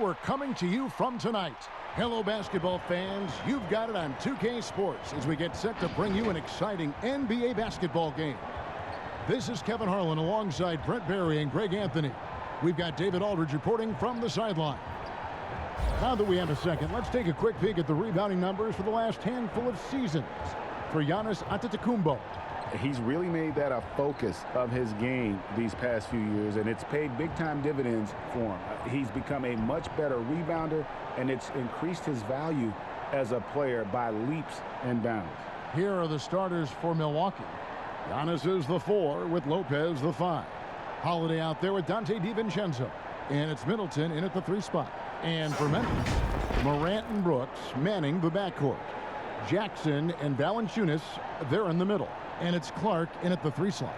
we're coming to you from tonight. Hello, basketball fans. You've got it on 2K Sports as we get set to bring you an exciting NBA basketball game. This is Kevin Harlan alongside Brent Barry and Greg Anthony. We've got David Aldridge reporting from the sideline. Now that we have a second, let's take a quick peek at the rebounding numbers for the last handful of seasons for Giannis Antetokounmpo. He's really made that a focus of his game these past few years, and it's paid big-time dividends for him. He's become a much better rebounder, and it's increased his value as a player by leaps and bounds. Here are the starters for Milwaukee. Giannis is the 4 with Lopez the 5. Holiday out there with Dante DiVincenzo. And it's Middleton in at the 3 spot. And for Memphis, Morant and Brooks manning the backcourt. Jackson and Valanciunas, they're in the middle. And it's Clark in at the 3 slot.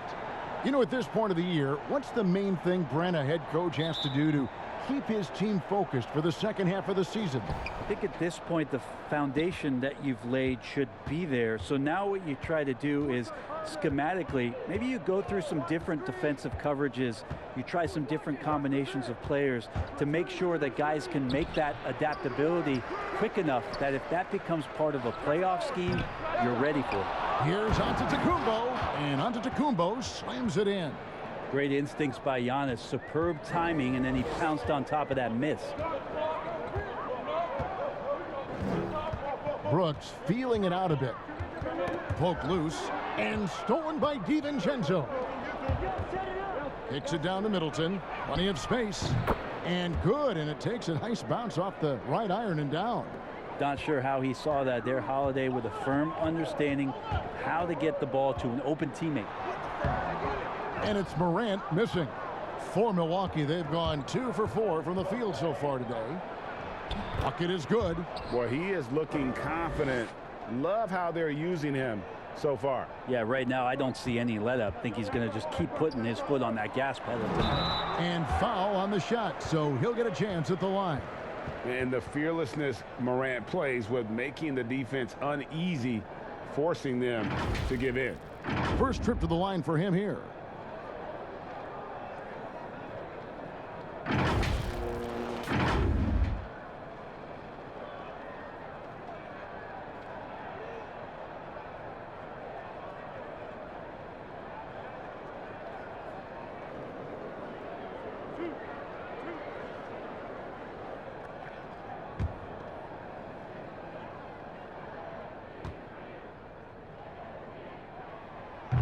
You know, at this point of the year, what's the main thing Brent, a head coach, has to do to keep his team focused for the second half of the season? I think at this point, the foundation that you've laid should be there. So now what you try to do is schematically, maybe you go through some different defensive coverages. You try some different combinations of players to make sure that guys can make that adaptability quick enough that if that becomes part of a playoff scheme, you're ready for it. Here's Antetokounmpo, and Antetokounmpo slams it in. Great instincts by Giannis, superb timing, and then he pounced on top of that miss. Brooks feeling it out a bit. Poked loose and stolen by DiVincenzo. Kicks it down to Middleton. Plenty of space. And good, and it takes a nice bounce off the right iron and down. Not sure how he saw that there. Holiday with a firm understanding how to get the ball to an open teammate. And it's Morant missing. For Milwaukee, they've gone 2 for 4 from the field so far today. Bucket is good. Boy, he is looking confident. Love how they're using him so far. Yeah, right now I don't see any let up. I think he's going to just keep putting his foot on that gas pedal tonight. And foul on the shot, so he'll get a chance at the line. And the fearlessness Morant plays with making the defense uneasy, forcing them to give in. First trip to the line for him here.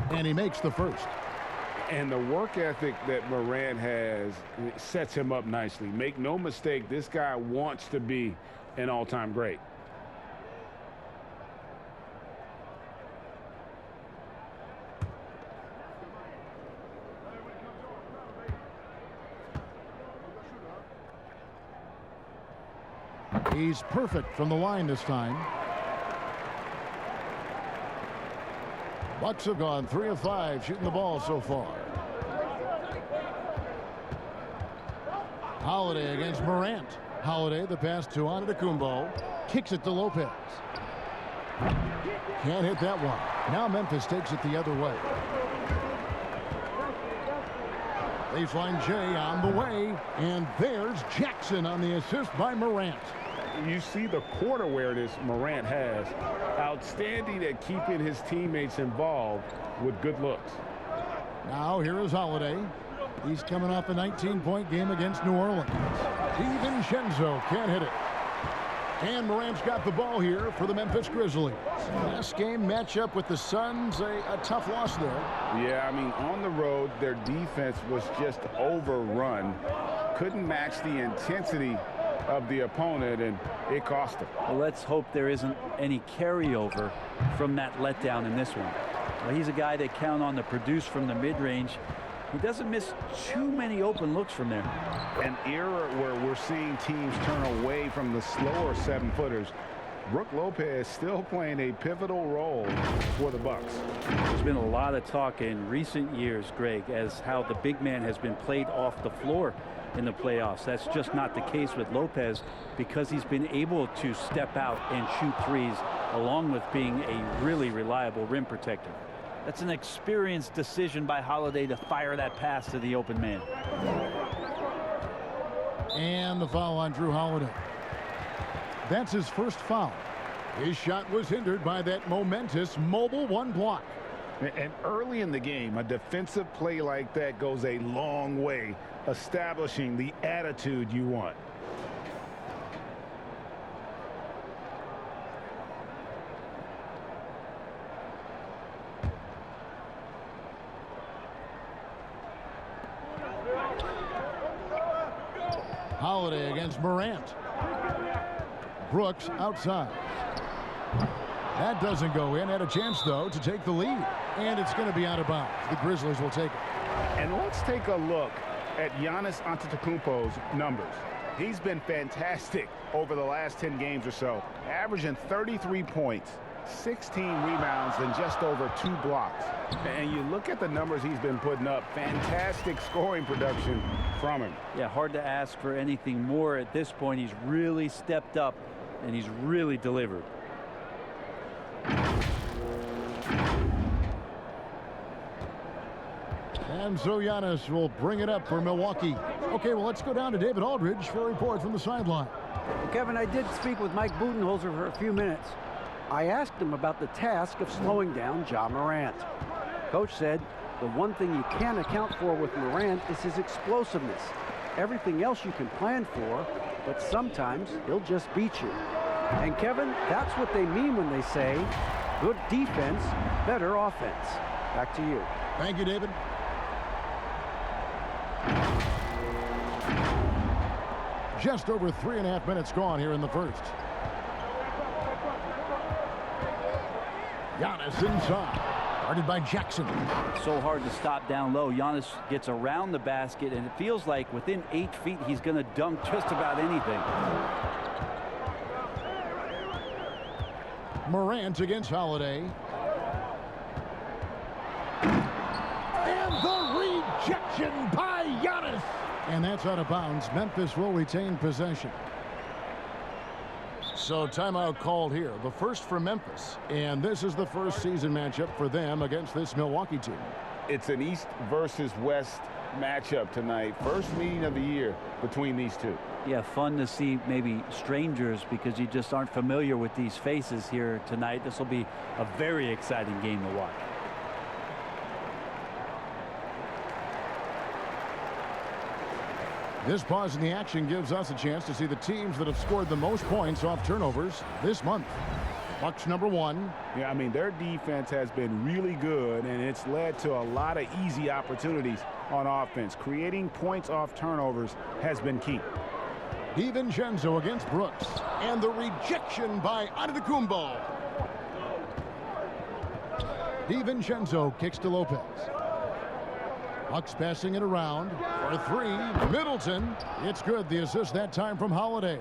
And he makes the first. And the work ethic that Morant has sets him up nicely. Make no mistake, this guy wants to be an all-time great. He's perfect from the line this time. Bucks have gone 3 of 5 shooting the ball so far. Holiday against Morant. Holiday, the pass to Antetokounmpo. Kicks it to Lopez. Can't hit that one. Now Memphis takes it the other way. Baseline J on the way. And there's Jackson on the assist by Morant. You see the court awareness Morant has. Outstanding at keeping his teammates involved with good looks. Now here is Holiday. He's coming off a 19-point game against New Orleans. DiVincenzo can't hit it. And Morant's got the ball here for the Memphis Grizzlies. Last game matchup with the Suns, a tough loss there. Yeah, I mean, on the road, their defense was just overrun. Couldn't match the intensity of the opponent, and it cost them. Well, let's hope there isn't any carryover from that letdown in this one. Well, he's a guy they count on to produce from the mid-range. He doesn't miss too many open looks from there. An era where we're seeing teams turn away from the slower 7-footers. Brook Lopez still playing a pivotal role for the Bucks. There's been a lot of talk in recent years, Greg, as how the big man has been played off the floor in the playoffs. That's just not the case with Lopez because he's been able to step out and shoot threes along with being a really reliable rim protector. That's an experienced decision by Holiday to fire that pass to the open man. And the foul on Drew Holiday. That's his first foul. His shot was hindered by that momentous mobile one block. And early in the game, a defensive play like that goes a long way, establishing the attitude you want. Holiday against Morant. Brooks outside. That doesn't go in. Had a chance, though, to take the lead. And it's going to be out of bounds. The Grizzlies will take it. And let's take a look at Giannis Antetokounmpo's numbers. He's been fantastic over the last 10 games or so, averaging 33 points, 16 rebounds, and just over 2 blocks. And you look at the numbers he's been putting up, fantastic scoring production from him. Yeah, hard to ask for anything more at this point. He's really stepped up, and he's really delivered. And so Giannis will bring it up for Milwaukee. Okay, well, let's go down to David Aldridge for a report from the sideline. Well, Kevin, I did speak with Mike Budenholzer for a few minutes. I asked him about the task of slowing down Ja Morant. Coach said the one thing you can't account for with Morant is his explosiveness. Everything else you can plan for, but sometimes he'll just beat you. And Kevin, that's what they mean when they say good defense, better offense. Back to you. Thank you, David. Just over 3.5 minutes gone here in the first. Giannis inside. Guarded by Jackson. So hard to stop down low. Giannis gets around the basket, and it feels like within 8 feet he's going to dunk just about anything. Morant against Holiday. And the rejection by Giannis. And that's out of bounds. Memphis will retain possession. So timeout called here. The first for Memphis. And this is the first season matchup for them against this Milwaukee team. It's an East versus West matchup tonight. First meeting of the year between these two. Yeah, fun to see maybe strangers because you just aren't familiar with these faces here tonight. This will be a very exciting game to watch. This pause in the action gives us a chance to see the teams that have scored the most points off turnovers this month. Bucks #1. Yeah, I mean, their defense has been really good, and it's led to a lot of easy opportunities on offense. Creating points off turnovers has been key. DiVincenzo against Brooks. And the rejection by Antetokounmpo. DiVincenzo kicks to Lopez. Bucks passing it around for 3. Middleton. It's good. The assist that time from Holiday.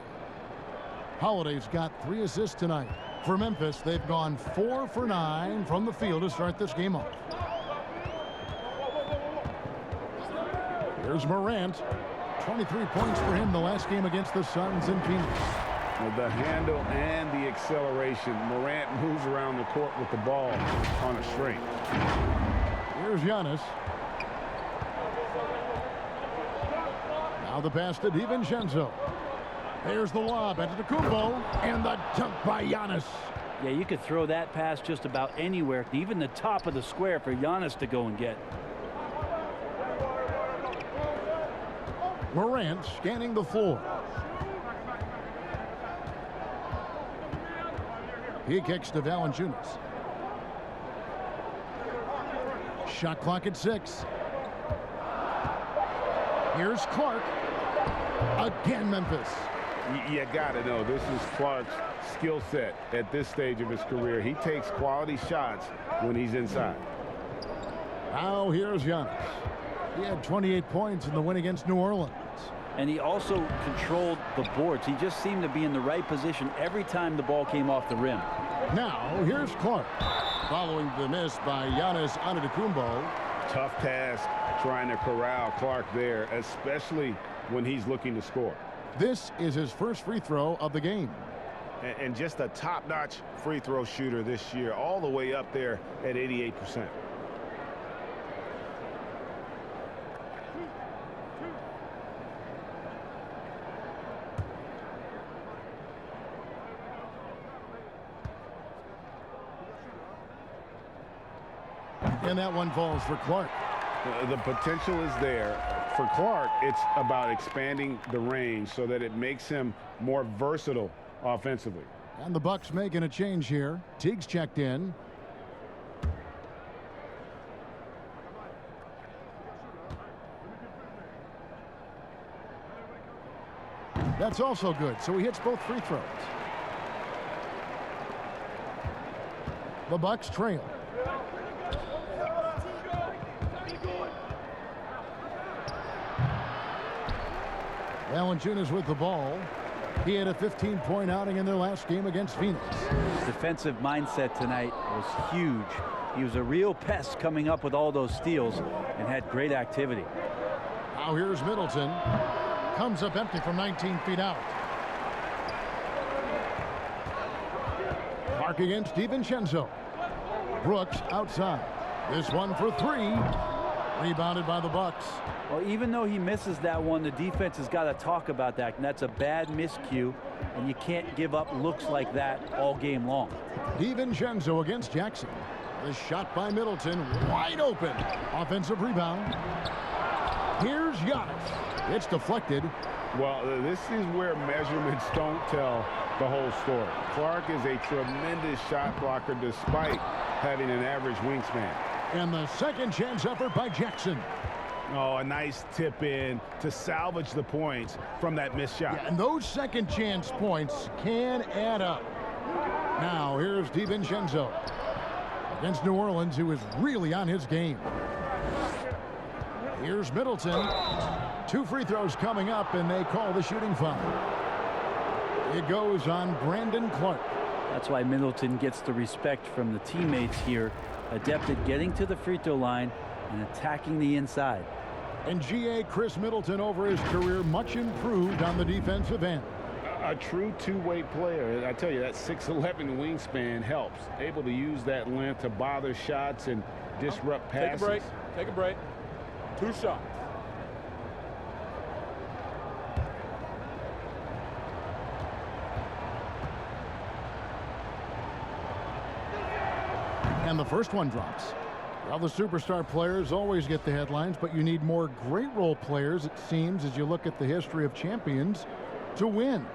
Holiday's got 3 assists tonight. For Memphis, they've gone 4 for 9 from the field to start this game off. Here's Morant. 23 points for him the last game against the Suns in Phoenix. With the handle and the acceleration, Morant moves around the court with the ball on a string. Here's Giannis. Now the pass to DiVincenzo. There's the lob at Antetokounmpo, and the dunk by Giannis. Yeah, you could throw that pass just about anywhere, even the top of the square for Giannis to go and get. Morant scanning the floor. He kicks to Valanciunas. Shot clock at 6. Here's Clark. Again, Memphis. You got to know, this is Clark's skill set at this stage of his career. He takes quality shots when he's inside. Now here's Giannis. He had 28 points in the win against New Orleans. And he also controlled the boards. He just seemed to be in the right position every time the ball came off the rim. Now here's Clark. Following the miss by Giannis Antetokounmpo. Tough task trying to corral Clark there, especially when he's looking to score. This is his first free throw of the game. And just a top-notch free throw shooter this year, all the way up there at 88%. And that one falls for Clark. The potential is there. For Clark, it's about expanding the range so that it makes him more versatile offensively. And the Bucks making a change here. Teague's checked in. That's also good, so he hits both free throws. The Bucks trail. Valanciunas with the ball. He had a 15-point outing in their last game against Phoenix. His defensive mindset tonight was huge. He was a real pest coming up with all those steals and had great activity. Now here's Middleton. Comes up empty from 19 feet out. Clark against DiVincenzo. Brooks outside. This one for three. Rebounded by the Bucks. Well, even though he misses that one, the defense has got to talk about that. And that's a bad miscue, and you can't give up looks like that all game long. DiVincenzo against Jackson. The shot by Middleton, wide open. Offensive rebound. Here's Giannis. It's deflected. Well, this is where measurements don't tell the whole story. Clark is a tremendous shot blocker despite having an average wingspan. And the second chance effort by Jackson. Oh, a nice tip in to salvage the points from that missed shot. Yeah, and those second chance points can add up. Now here's DiVincenzo against New Orleans, who is really on his game. Here's Middleton. 2 free throws coming up, and they call the shooting foul. It goes on Brandon Clark. That's why Middleton gets the respect from the teammates here. Adept at getting to the free throw line and attacking the inside. And GA Chris Middleton over his career much improved on the defensive end. A true two-way player. I tell you, that 6'11" wingspan helps. Able to use that length to bother shots and disrupt passes. Take a break. Take a break. 2 shots. And the first one drops. Well, the superstar players always get the headlines, but you need more great role players, it seems, as you look at the history of champions, to win.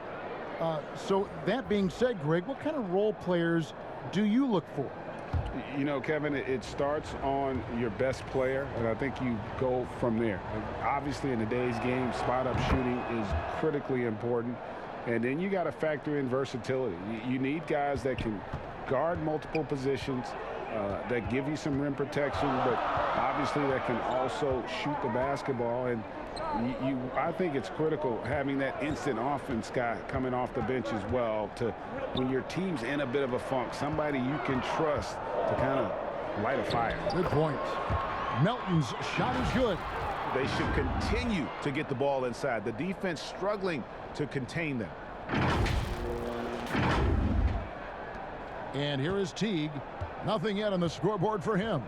So that being said, Greg, what kind of role players do you look for? You know, Kevin, it starts on your best player, and I think you go from there. Obviously, in today's game, spot-up shooting is critically important, and then you got to factor in versatility. You need guys that can guard multiple positions, that give you some rim protection, but obviously that can also shoot the basketball. And I think it's critical having that instant offense guy coming off the bench as well, to when your team's in a bit of a funk, somebody you can trust to kind of light a fire. Good point. Melton's shot is good. They should continue to get the ball inside. The defense struggling to contain them. And here is Teague. Nothing yet on the scoreboard for him.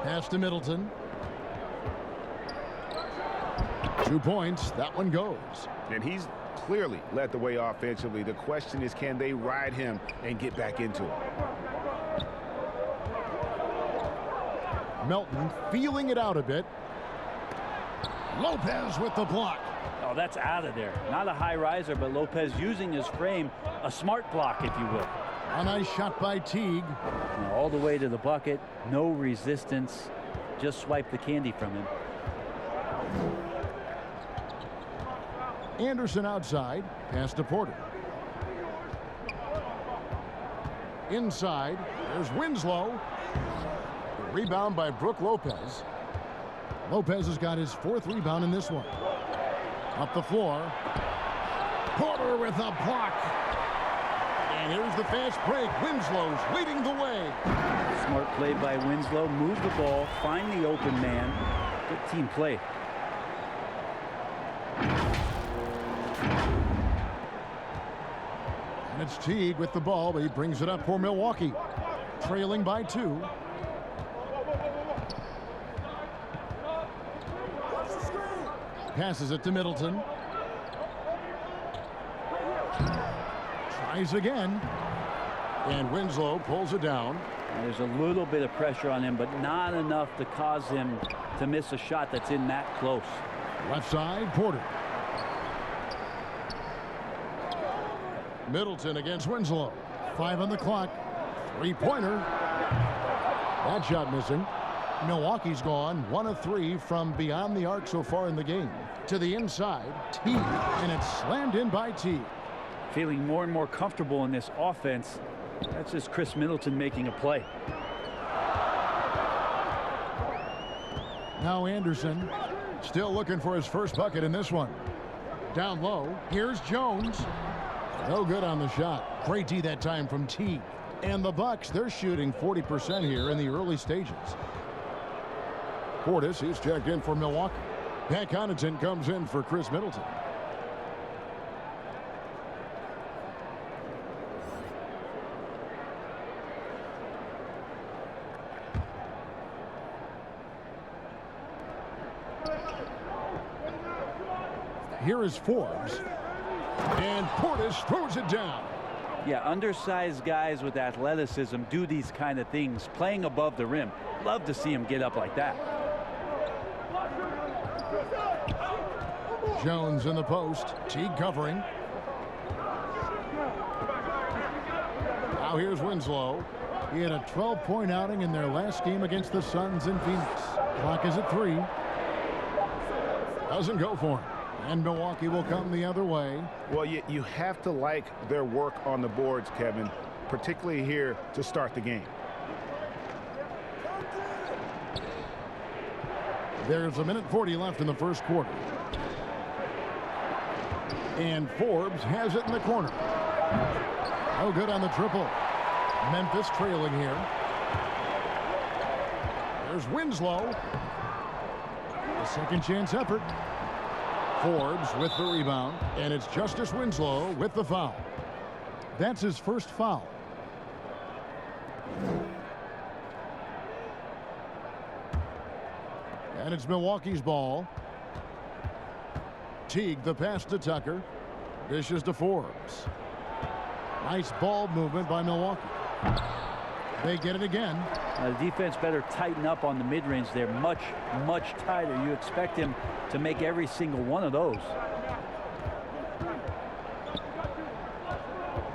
Pass to Middleton. 2 points. That one goes. And he's clearly led the way offensively. The question is, can they ride him and get back into it? Melton feeling it out a bit. Lopez with the block. Oh, that's out of there. Not a high riser, but Lopez using his frame, a smart block, if you will. A nice shot by Teague. Now, all the way to the bucket, no resistance. Just swipe the candy from him. Anderson outside. Pass to Porter. Inside. There's Winslow. Rebound by Brook Lopez. Lopez has got his 4th rebound in this one. Up the floor. Porter with a block. And here's the fast break. Winslow's leading the way. Smart play by Winslow. Move the ball. Find the open man. Good team play. And it's Teague with the ball, but he brings it up for Milwaukee. Trailing by 2. Passes it to Middleton. Tries again. And Winslow pulls it down. There's a little bit of pressure on him, but not enough to cause him to miss a shot that's in that close. Left side, Porter. Middleton against Winslow. 5 on the clock. Three-pointer. That shot missing. Milwaukee's gone 1 of 3 from beyond the arc so far in the game. To the inside, Teague, and it's slammed in by Teague. Feeling more and more comfortable in this offense. That's just Chris Middleton making a play. Now Anderson still looking for his first bucket in this one. Down low, here's Jones. No good on the shot. Great D that time from Teague. And the Bucks, they're shooting 40% here in the early stages. Portis, he's checked in for Milwaukee. Pat Connaughton comes in for Chris Middleton. Here is Forbes. And Portis throws it down. Yeah, undersized guys with athleticism do these kind of things, playing above the rim. Love to see him get up like that. Jones in the post. Teague covering. Now here's Winslow. He had a 12-point outing in their last game against the Suns in Phoenix. Clock is at 3. Doesn't go for him. And Milwaukee will come the other way. Well, you have to like their work on the boards, Kevin, particularly here to start the game. There's 1:40 left in the first quarter. And Forbes has it in the corner. No good on the triple. Memphis trailing here. There's Winslow. A second chance effort. Forbes with the rebound, and it's Justice Winslow with the foul. That's his first foul. And it's Milwaukee's ball. Teague the pass to Tucker. Dishes to Forbes. Nice ball movement by Milwaukee. They get it again. The defense better tighten up on the mid-range. They're much, much tighter. You expect him to make every single one of those.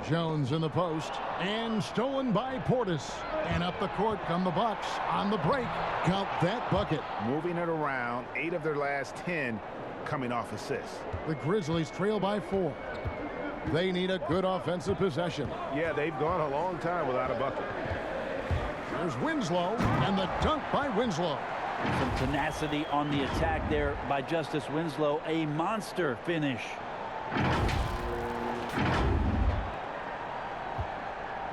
Jones in the post and stolen by Portis. And up the court come the Bucks on the break. Count that bucket. Moving it around, 8 of their last 10 coming off assists. The Grizzlies trail by 4. They need a good offensive possession. Yeah, they've gone a long time without a bucket. There's Winslow, and the dunk by Winslow. Some tenacity on the attack there by Justice Winslow. A monster finish.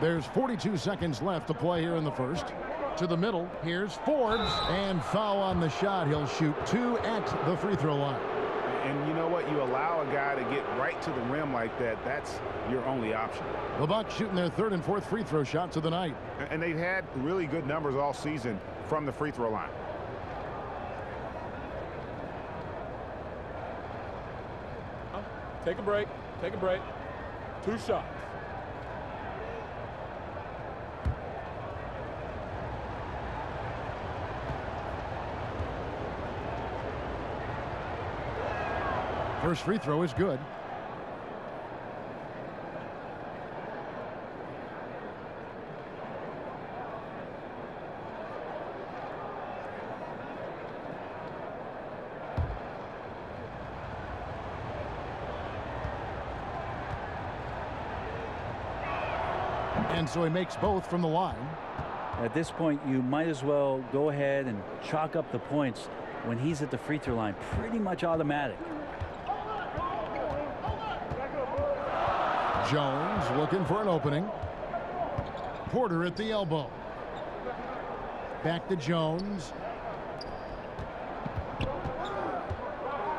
There's 42 seconds left to play here in the first. To the middle, here's Forbes, and foul on the shot. He'll shoot 2 at the free throw line. And you know what? You allow a guy to get right to the rim like that. That's your only option. The Bucks shooting their 3rd and 4th free throw shots of the night. And they've had really good numbers all season from the free throw line. Take a break. Take a break. 2 shots. First free throw is good. And so he makes both from the line. At this point, you might as well go ahead and chalk up the points when he's at the free throw line. Pretty much automatic. Jones looking for an opening. Porter at the elbow. Back to Jones.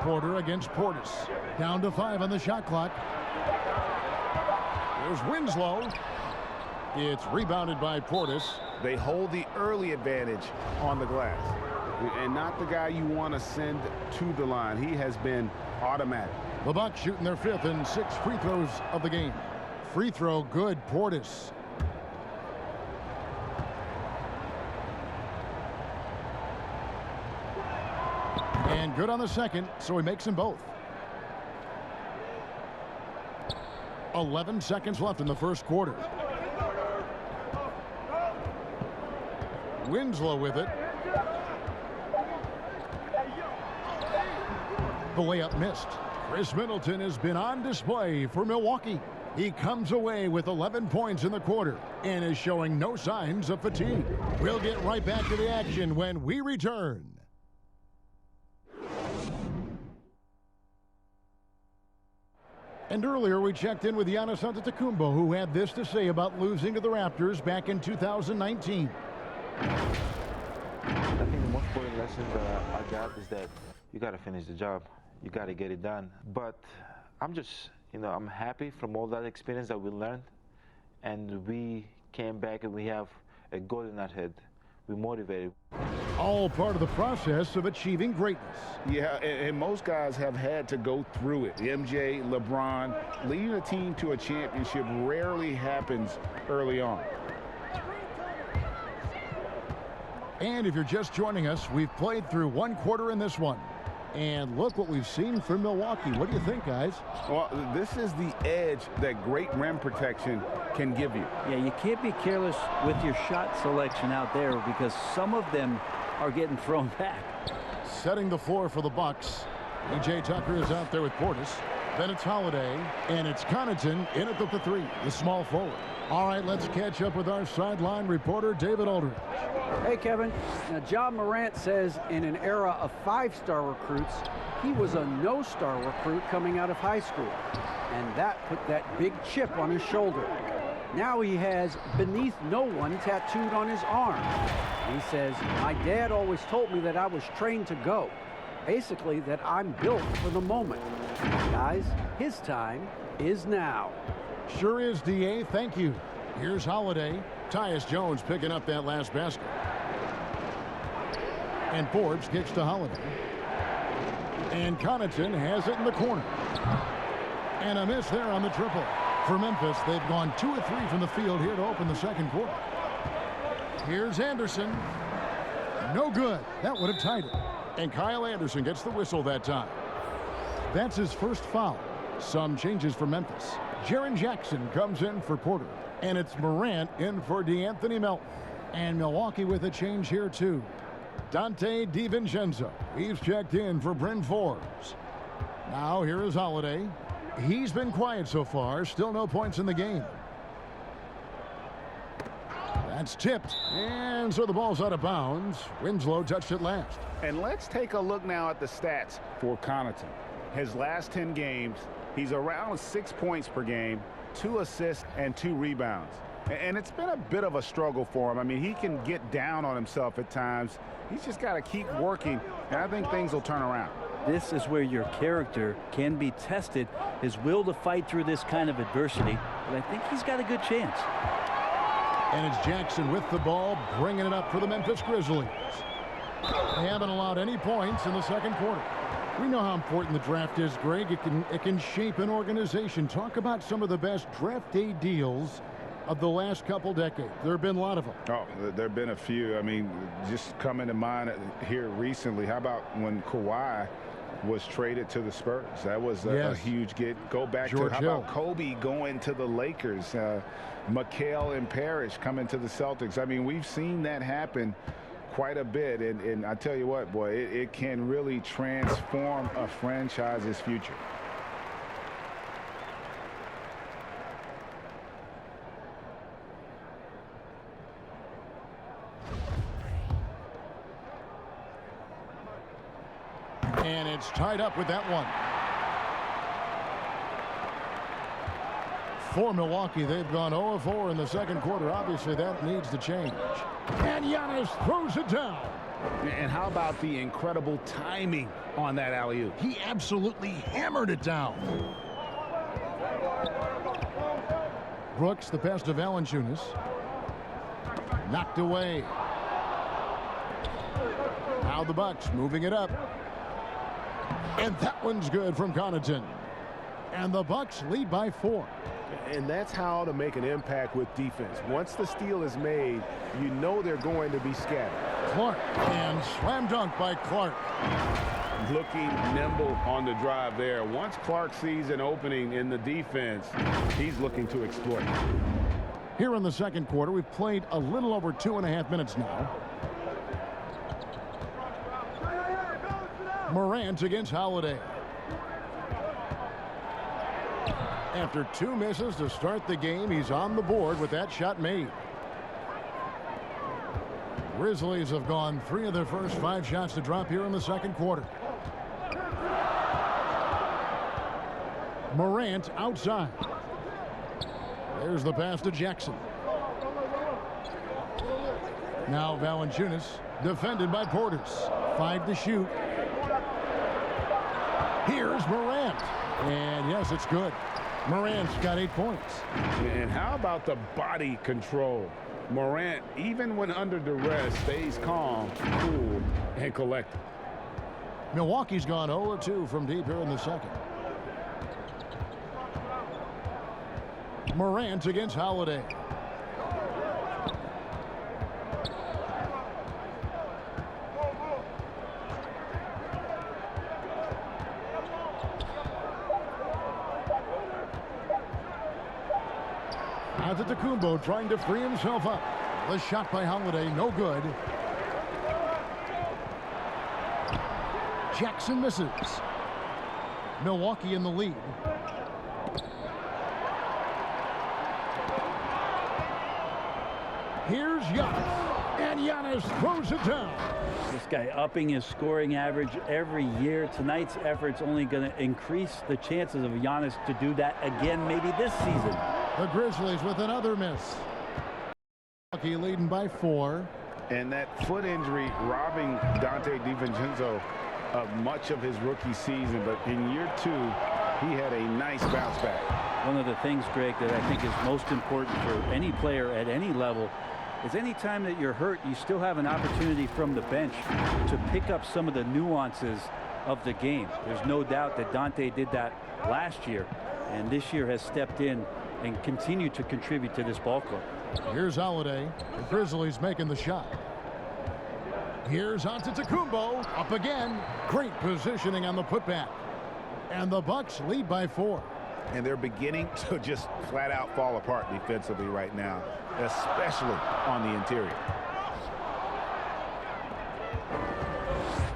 Porter against Portis. Down to 5 on the shot clock. There's Winslow. It's rebounded by Portis. They hold the early advantage on the glass. And not the guy you want to send to the line. He has been automatic. The Bucks shooting their 5th and 6th free throws of the game. Free throw good, Portis. And good on the second, so he makes them both. 11 seconds left in the first quarter. Winslow with it. The layup missed. Chris Middleton has been on display for Milwaukee. He comes away with 11 points in the quarter and is showing no signs of fatigue. We'll get right back to the action when we return. And earlier we checked in with Giannis Antetokounmpo, who had this to say about losing to the Raptors back in 2019. I think the most important lesson that I got is that you got to finish the job. You got to get it done. But I'm just, I'm happy from all that experience that we learned. And we came back and we have a goal in our head. We're motivated. All part of the process of achieving greatness. Yeah, and most guys have had to go through it. MJ, LeBron, leading a team to a championship rarely happens early on. And if you're just joining us, we've played through one quarter in this one. And look what we've seen from Milwaukee. What do you think, guys? Well, this is the edge that great rim protection can give you. Yeah, you can't be careless with your shot selection out there because some of them are getting thrown back. Setting the floor for the Bucks. PJ Tucker is out there with Portis. Then it's Holiday, and it's Connaughton in at the three, the small forward. All right, let's catch up with our sideline reporter, David Aldridge. Hey, Kevin. Now, John Morant says in an era of five-star recruits, he was a no-star recruit coming out of high school. And that put that big chip on his shoulder. Now he has beneath no one tattooed on his arm. He says, my dad always told me that I was trained to go. Basically, that I'm built for the moment. Guys, his time is now. Sure is, D.A. Thank you. Here's Holiday. Tyus Jones picking up that last basket. And Forbes kicks to Holiday. And Connaughton has it in the corner. And a miss there on the triple. For Memphis, they've gone 2 of 3 from the field here to open the second quarter. Here's Anderson. No good. That would have tied it. And Kyle Anderson gets the whistle that time. That's his first foul. Some changes for Memphis. Jaren Jackson comes in for Porter. And it's Morant in for DeAnthony Melton. And Milwaukee with a change here, too. Dante DiVincenzo. He's checked in for Bryn Forbes. Now here is Holiday. He's been quiet so far. Still no points in the game. That's tipped. And so the ball's out of bounds. Winslow touched it last. And let's take a look now at the stats for Connaughton. His last 10 games, he's around 6 points per game, 2 assists, and 2 rebounds. And it's been a bit of a struggle for him. I mean, he can get down on himself at times. He's just got to keep working, and I think things will turn around. This is where your character can be tested, his will to fight through this kind of adversity. But I think he's got a good chance. And it's Jackson with the ball, bringing it up for the Memphis Grizzlies. They haven't allowed any points in the second quarter. We know how important the draft is, Greg. It can shape an organization. Talk about some of the best draft day deals of the last couple decades. There have been a lot of them. Oh, there have been a few. I mean, just coming to mind here recently, how about when Kawhi was traded to the Spurs? That was a huge get. Go back George to how Hill. about Kobe going to the Lakers, McHale and Parrish coming to the Celtics. I mean, we've seen that happen quite a bit, and I tell you what, boy, it can really transform a franchise's future. And it's tied up with that one. For Milwaukee, they've gone 0-4 in the second quarter. Obviously, that needs to change. And Giannis throws it down. And how about the incredible timing on that alley-oop? He absolutely hammered it down. Brooks, the pass to Valanciunas. Knocked away. Now the Bucks moving it up. And that one's good from Connaughton. And the Bucks lead by 4. And that's how to make an impact with defense. Once the steal is made, you know they're going to be scattered. Clark, and slam dunk by Clark. looking nimble on the drive there. Once Clark sees an opening in the defense, he's looking to exploit. Here in the second quarter, we've played a little over 2.5 minutes now. Morant against Holiday. After 2 misses to start the game, he's on the board with that shot made. Grizzlies have gone 3 of their first 5 shots to drop here in the second quarter. Morant outside. There's the pass to Jackson. Now Valanciunas, defended by Portis. 5 to shoot. Here's Morant. And yes, it's good. Morant's got 8 points. And how about the body control? Morant, even when under duress, stays calm, cool, and collected. Milwaukee's gone 0-2 from deep here in the second. Morant against Holiday. Antetokounmpo trying to free himself up. The shot by Holiday, no good. Jackson misses. Milwaukee in the lead. Here's Giannis, and Giannis throws it down. This guy upping his scoring average every year. Tonight's effort's only going to increase the chances of Giannis to do that again maybe this season. The Grizzlies with another miss. Milwaukee leading by 4. And that foot injury robbing Dante DiVincenzo of much of his rookie season. But in year 2, he had a nice bounce back. One of the things, Greg, that I think is most important for any player at any level is any time that you're hurt, you still have an opportunity from the bench to pick up some of the nuances of the game. There's no doubt that Dante did that last year, and this year has stepped in and continued to contribute to this ball club. Here's Holiday. The Grizzlies making the shot. Here's Antetokounmpo up again. Great positioning on the putback. And the Bucks lead by 4. And they're beginning to just flat out fall apart defensively right now, especially on the interior.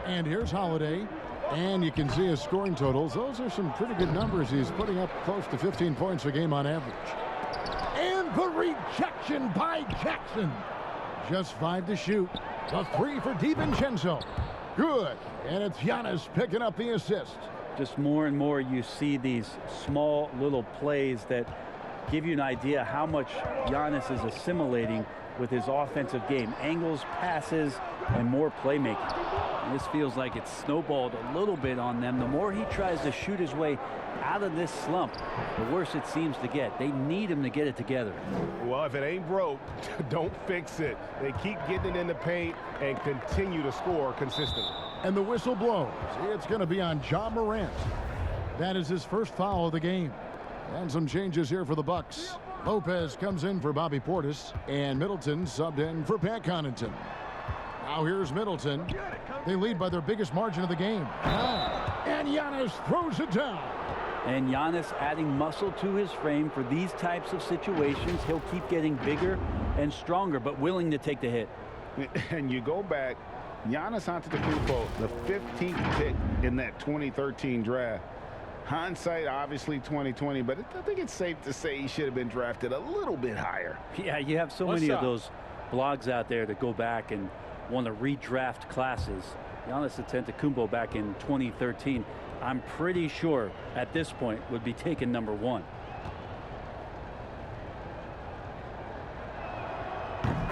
And here's Holiday. And you can see his scoring totals. Those are some pretty good numbers. He's putting up close to 15 points a game on average. And the rejection by Jackson. Just 5 to shoot. The 3 for DiVincenzo. Good. And it's Giannis picking up the assist. Just more and more you see these small little plays that give you an idea how much Giannis is assimilating with his offensive game. Angles, passes, and more playmaking. And this feels like it's snowballed a little bit on them. The more he tries to shoot his way out of this slump, the worse it seems to get. They need him to get it together. Well, if it ain't broke, don't fix it. They keep getting it in the paint and continue to score consistently. And the whistle blows. It's going to be on Ja Morant. That is his first foul of the game. And some changes here for the Bucks. Lopez comes in for Bobby Portis, and Middleton subbed in for Pat Connaughton. Now here's Middleton. They lead by their biggest margin of the game. And Giannis throws it down. And Giannis adding muscle to his frame for these types of situations. He'll keep getting bigger and stronger, but willing to take the hit. And you go back, Giannis Antetokounmpo, the 15th pick in that 2013 draft. Hindsight, obviously 2020, but I think it's safe to say he should have been drafted a little bit higher. Yeah, you have so many of those blogs out there that go back and want to redraft classes. Giannis Antetokounmpo back in 2013, I'm pretty sure at this point would be taken number 1.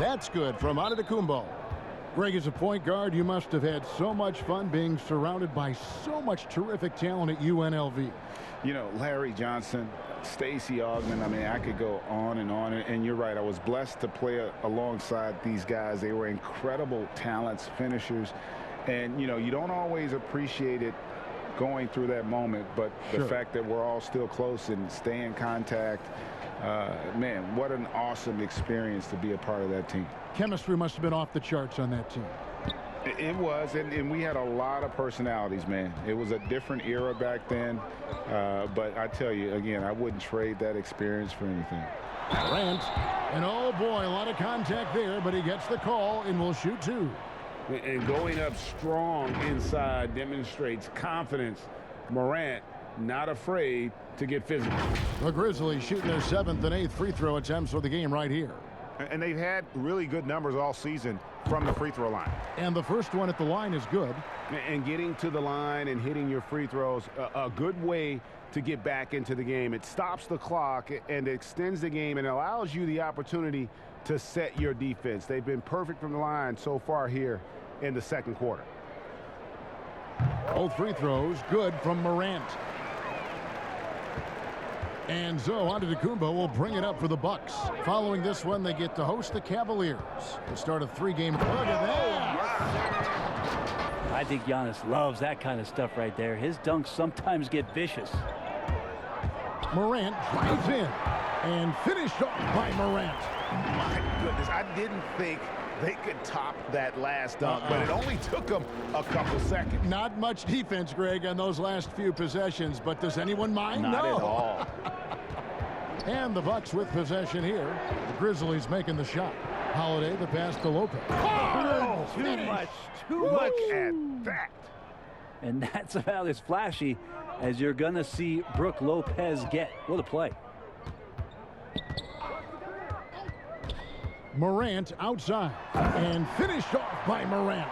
That's good from Antetokounmpo. Greg, as a point guard, you must have had so much fun being surrounded by so much terrific talent at UNLV. You know, Larry Johnson, Stacey Augmon, I mean, I could go on. And you're right, I was blessed to play alongside these guys. They were incredible talents, finishers. And, you know, you don't always appreciate it going through that moment, but the fact that we're all still close and stay in contact, man, what an awesome experience to be a part of that team. Chemistry must have been off the charts on that team. It was, and we had a lot of personalities, man. It was a different era back then. But I tell you, again, I wouldn't trade that experience for anything. Morant, and oh boy, a lot of contact there, but he gets the call and will shoot 2. And going up strong inside demonstrates confidence. Morant not afraid to get physical. The Grizzlies shooting their 7th and 8th free throw attempts for the game right here. And they've had really good numbers all season from the free throw line. And the first one at the line is good. And getting to the line and hitting your free throws, a good way to get back into the game. It stops the clock and extends the game and allows you the opportunity to set your defense. They've been perfect from the line so far here in the second quarter. Both free throws good from Morant. And so Antetokounmpo will bring it up for the Bucks. Following this one, they get to host the Cavaliers. They start a 3-game. Look at that! I think Giannis loves that kind of stuff right there. His dunks sometimes get vicious. Morant drives in and finished off by Morant. My goodness, I didn't think they could top that last dunk, but it only took them a couple seconds. Not much defense, Greg, on those last few possessions, but does anyone mind? Not no. at all. And the Bucks with possession here. The Grizzlies making the shot. Holiday, the pass to Lopez. Oh, Too much. look at that. And that's about as flashy as you're going to see Brook Lopez get. What a play. Morant outside and finished off by Morant.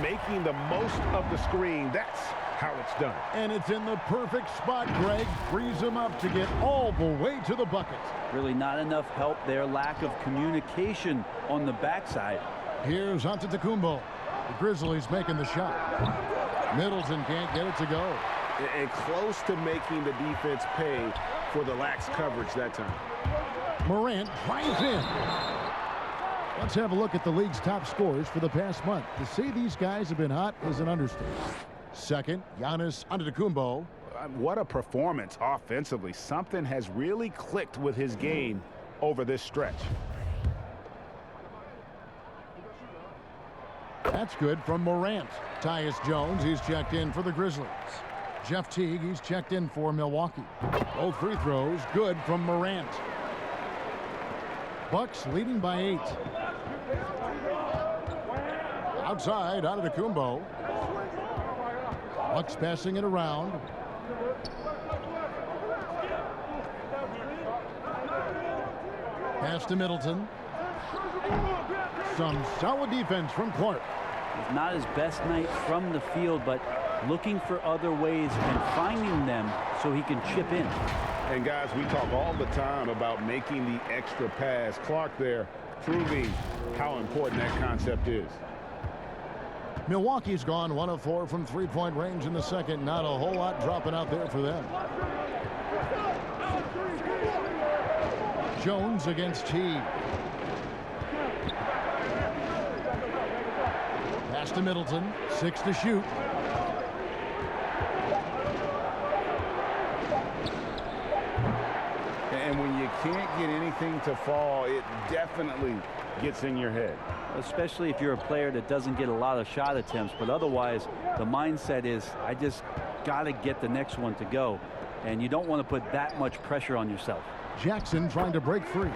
Making the most of the screen. That's how it's done. And it's in the perfect spot. Greg frees him up to get all the way to the bucket. Really not enough help there. Lack of communication on the backside. Here's Antetokounmpo. The Grizzlies making the shot. Middleton can't get it to go. And close to making the defense pay for the lax coverage that time. Morant drives in. Let's have a look at the league's top scorers for the past month. To say these guys have been hot is an understatement. Second, Giannis Antetokounmpo. What a performance offensively. Something has really clicked with his game over this stretch. That's good from Morant. Tyus Jones, he's checked in for the Grizzlies. Jeff Teague, he's checked in for Milwaukee. Both free throws good from Morant. Bucks leading by 8. Outside, Antetokounmpo. Bucks passing it around. Pass to Middleton. Some solid defense from Clark. It's not his best night from the field, but looking for other ways and finding them so he can chip in. And guys, we talk all the time about making the extra pass. Clark there proving how important that concept is. Milwaukee's gone 1 of 4 from 3-point range in the second. Not a whole lot dropping out there for them. Jones against Teague. Pass to Middleton. 6 to shoot. And when you can't get anything to fall, it definitely gets in your head. Especially if you're a player that doesn't get a lot of shot attempts, but otherwise the mindset is I just got to get the next one to go, and you don't want to put that much pressure on yourself. Jackson trying to break free.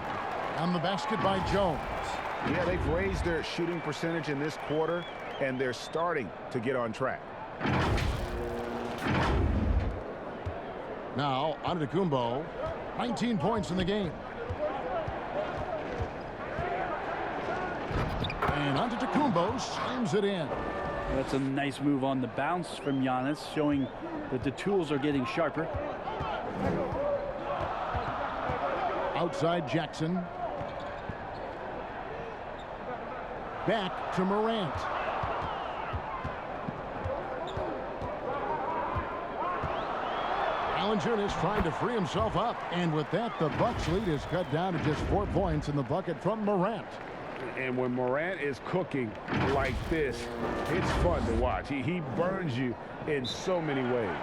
On the basket by Jones. Yeah, they've raised their shooting percentage in this quarter, and they're starting to get on track. Now Antetokounmpo, 19 points in the game. And Antetokounmpo slams it in. That's a nice move on the bounce from Giannis, showing that the tools are getting sharper. Outside Jackson. Back to Morant. Valanciunas trying to free himself up. And with that, the Bucks lead is cut down to just 4 points in the bucket from Morant. And when Morant is cooking like this, it's fun to watch. He burns you in so many ways.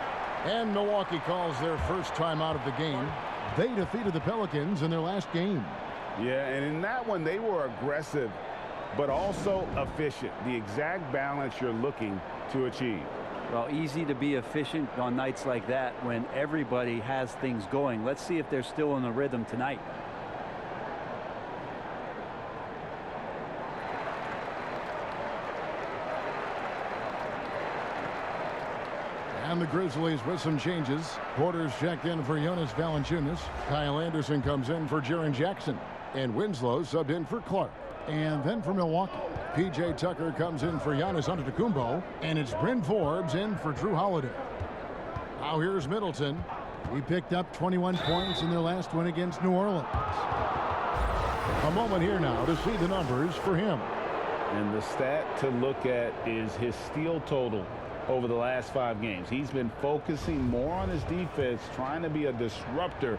And Milwaukee calls their first time out of the game. They defeated the Pelicans in their last game. Yeah, and in that one, they were aggressive but also efficient. The exact balance you're looking to achieve. Well, easy to be efficient on nights like that when everybody has things going. Let's see if they're still in the rhythm tonight. And the Grizzlies with some changes. Porter's checked in for Jonas Valanciunas. Kyle Anderson comes in for Jaren Jackson. And Winslow subbed in for Clark. And then for Milwaukee, P.J. Tucker comes in for Giannis Antetokounmpo. And it's Bryn Forbes in for Drew Holiday. Now here's Middleton. He picked up 21 points in their last win against New Orleans. A moment here now to see the numbers for him. And the stat to look at is his steal total over the last 5 games. He's been focusing more on his defense, trying to be a disruptor,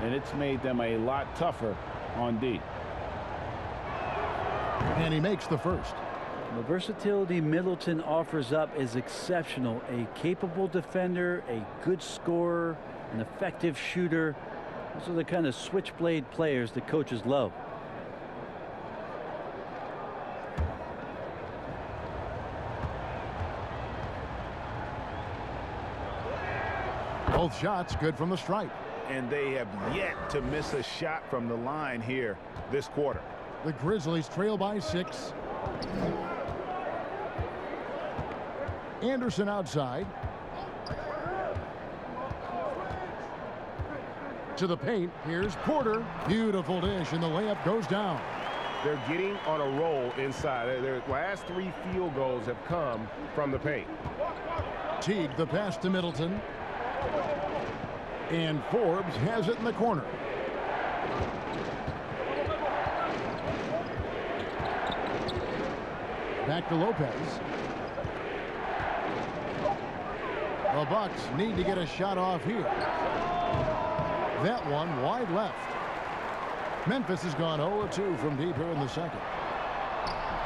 and it's made them a lot tougher on D. And he makes the first. The versatility Middleton offers up is exceptional. A capable defender, a good scorer, an effective shooter. Those are the kind of switchblade players that coaches love. Both shots good from the stripe. And they have yet to miss a shot from the line here this quarter. The Grizzlies trail by 6. Anderson outside. To the paint. Here's Porter. Beautiful dish, and the layup goes down. They're getting on a roll inside. Their last 3 field goals have come from the paint. Teague, the pass to Middleton. And Forbes has it in the corner. Back to Lopez. The Bucks need to get a shot off here. That one wide left. Memphis has gone 0-2 from deep here in the second.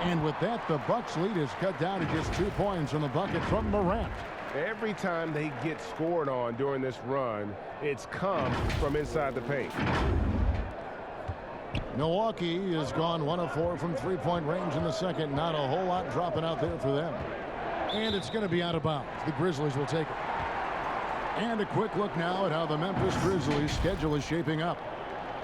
And with that, the Bucks lead is cut down to just 2 points on the bucket from Morant. Every time they get scored on during this run, it's come from inside the paint. Milwaukee has gone 1 of 4 from three-point range in the second. Not a whole lot dropping out there for them. And it's going to be out of bounds. The Grizzlies will take it. And a quick look now at how the Memphis Grizzlies schedule is shaping up.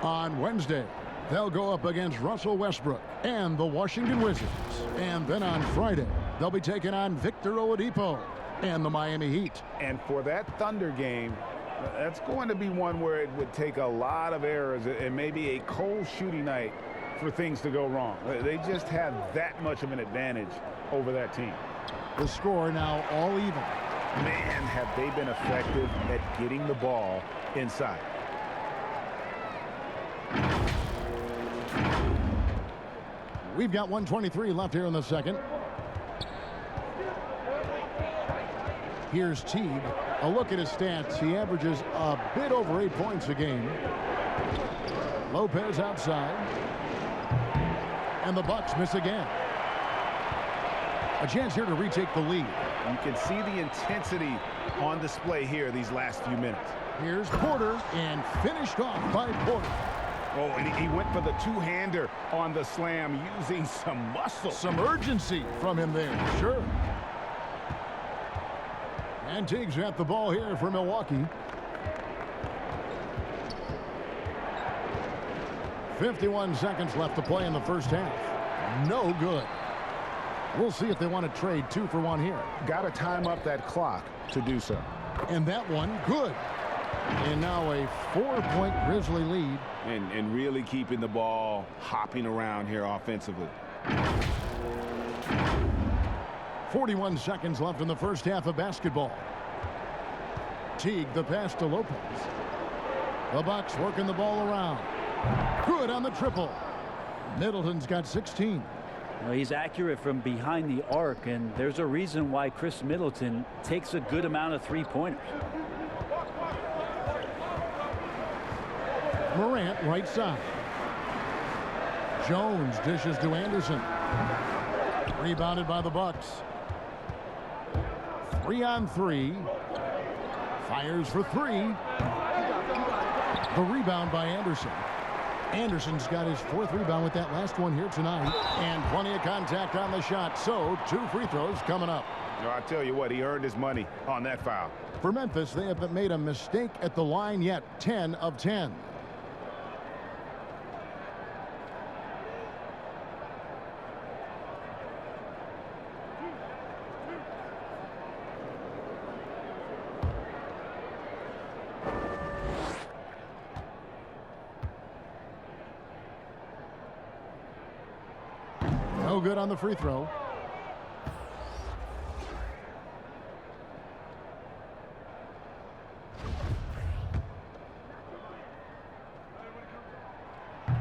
On Wednesday, they'll go up against Russell Westbrook and the Washington Wizards. And then on Friday, they'll be taking on Victor Oladipo and the Miami Heat. And for that Thunder game, that's going to be one where it would take a lot of errors and maybe a cold shooting night for things to go wrong. They just have that much of an advantage over that team. The score now all even. Man, have they been effective at getting the ball inside. We've got 1:23 left here in the second. Here's Teague. A look at his stats. He averages a bit over 8 points a game. Lopez outside. And the Bucks miss again. A chance here to retake the lead. You can see the intensity on display here these last few minutes. Here's Porter, and finished off by Porter. Oh, and he went for the two-hander on the slam, using some muscle. Some urgency from him there, sure. And Teague's at the ball here for Milwaukee. 51 seconds left to play in the first half. No good. We'll see if they want to trade 2 for 1 here. Got to time up that clock to do so. And that one, good. And now a 4-point Grizzly lead. And really keeping the ball hopping around here offensively. 41 seconds left in the first half of basketball. Teague, the pass to Lopez. The Bucks working the ball around. Good on the triple. Middleton's got 16. Well, he's accurate from behind the arc, and there's a reason why Chris Middleton takes a good amount of three-pointers. Morant right side. Jones dishes to Anderson. Rebounded by the Bucks. 3-on-3. Fires for 3. The rebound by Anderson. Anderson's got his 4th rebound with that last one here tonight. And plenty of contact on the shot. So 2 free throws coming up. I tell you what, he earned his money on that foul. For Memphis, they haven't made a mistake at the line yet. 10 of 10. No good on the free throw.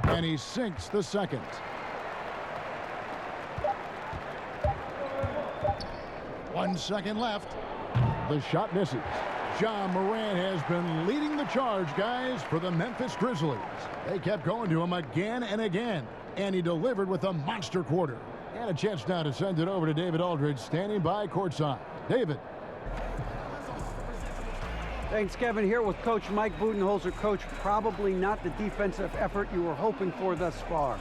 And he sinks the second. One second left. The shot misses. Ja Morant has been leading the charge, guys, for the Memphis Grizzlies. They kept going to him again and again, and he delivered with a monster quarter. And a chance now to send it over to David Aldridge, standing by courtside. David. Thanks, Kevin. Here with Coach Mike Budenholzer. Coach, probably not the defensive effort you were hoping for thus far.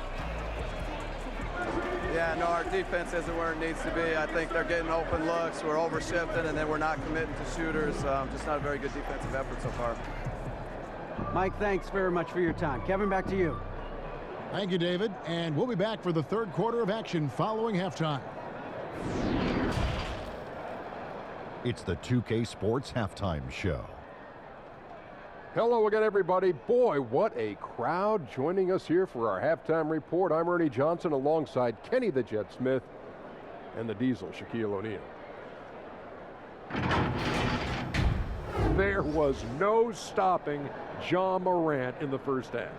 Yeah, no, our defense isn't where it needs to be. I think they're getting open looks. We're over-shifting, and then we're not committing to shooters. Just not a very good defensive effort so far. Mike, thanks very much for your time. Kevin, back to you. Thank you, David. And we'll be back for the 3rd quarter of action following halftime. It's the 2K Sports Halftime Show. Hello again, everybody. Boy, what a crowd joining us here for our halftime report. I'm Ernie Johnson alongside Kenny the Jet Smith and the Diesel, Shaquille O'Neal. There was no stopping Ja Morant in the first half.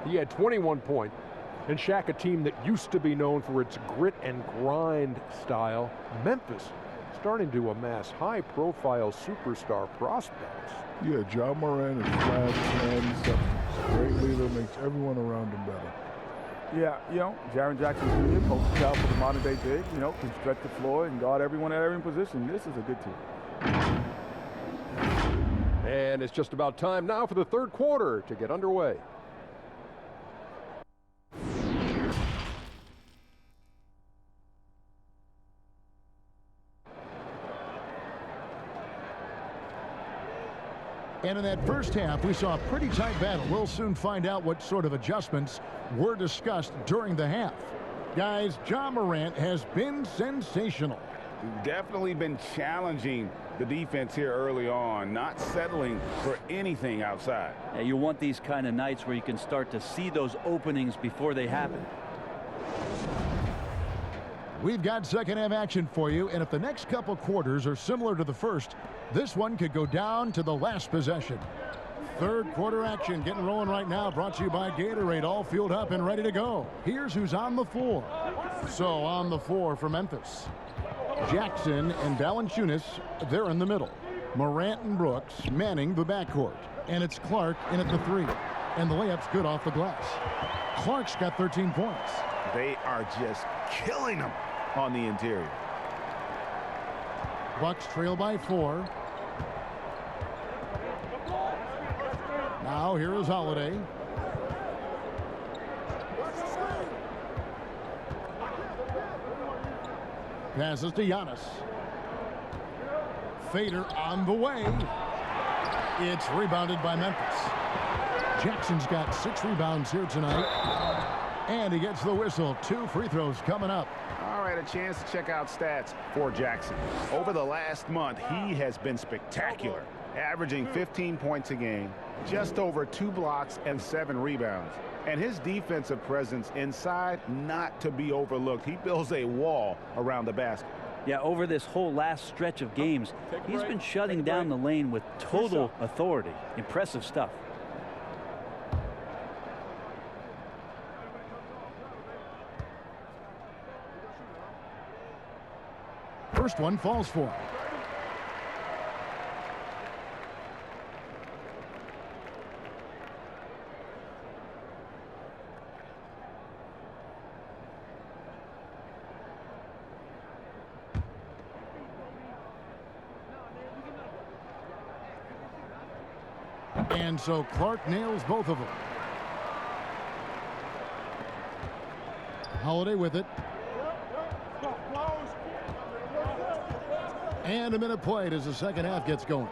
He had 21 points, and Shaq, a team that used to be known for its grit and grind style, Memphis starting to amass high-profile superstar prospects. Yeah, Ja Morant is flash and substance. Great leader, makes everyone around him better. Yeah, Jaren Jackson Jr., poster child for the modern-day big, can stretch the floor and guard everyone at every position. This is a good team. And it's just about time now for the 3rd quarter to get underway. And in that first half, we saw a pretty tight battle. We'll soon find out what sort of adjustments were discussed during the half. Guys, Ja Morant has been sensational. Definitely been challenging the defense here early on, not settling for anything outside. Yeah, you want these kind of nights where you can start to see those openings before they happen. We've got second half action for you, and if the next couple quarters are similar to the first, this one could go down to the last possession. 3rd quarter action getting rolling right now, brought to you by Gatorade, all fueled up and ready to go. Here's who's on the floor. So on the floor for Memphis, Jackson and Valanciunas, they're in the middle. Morant and Brooks manning the backcourt, and it's Clark in at the 3, and the layup's good off the glass. Clark's got 13 points. They are just killing them on the interior. Bucks trail by 4. Now here is Holiday. Passes to Giannis. Fader on the way. It's rebounded by Memphis. Jackson's got 6 rebounds here tonight. And he gets the whistle. 2 free throws coming up. All right, a chance to check out stats for Jackson. Over the last month, he has been spectacular, averaging 15 points a game, just over 2 blocks and 7 rebounds. And his defensive presence inside, not to be overlooked. He builds a wall around the basket. Yeah, over this whole last stretch of games, he's been shutting down the lane with total authority. Impressive stuff. First one falls for him. And so Clark nails both of them. Holiday with it. And a minute played as the second half gets going.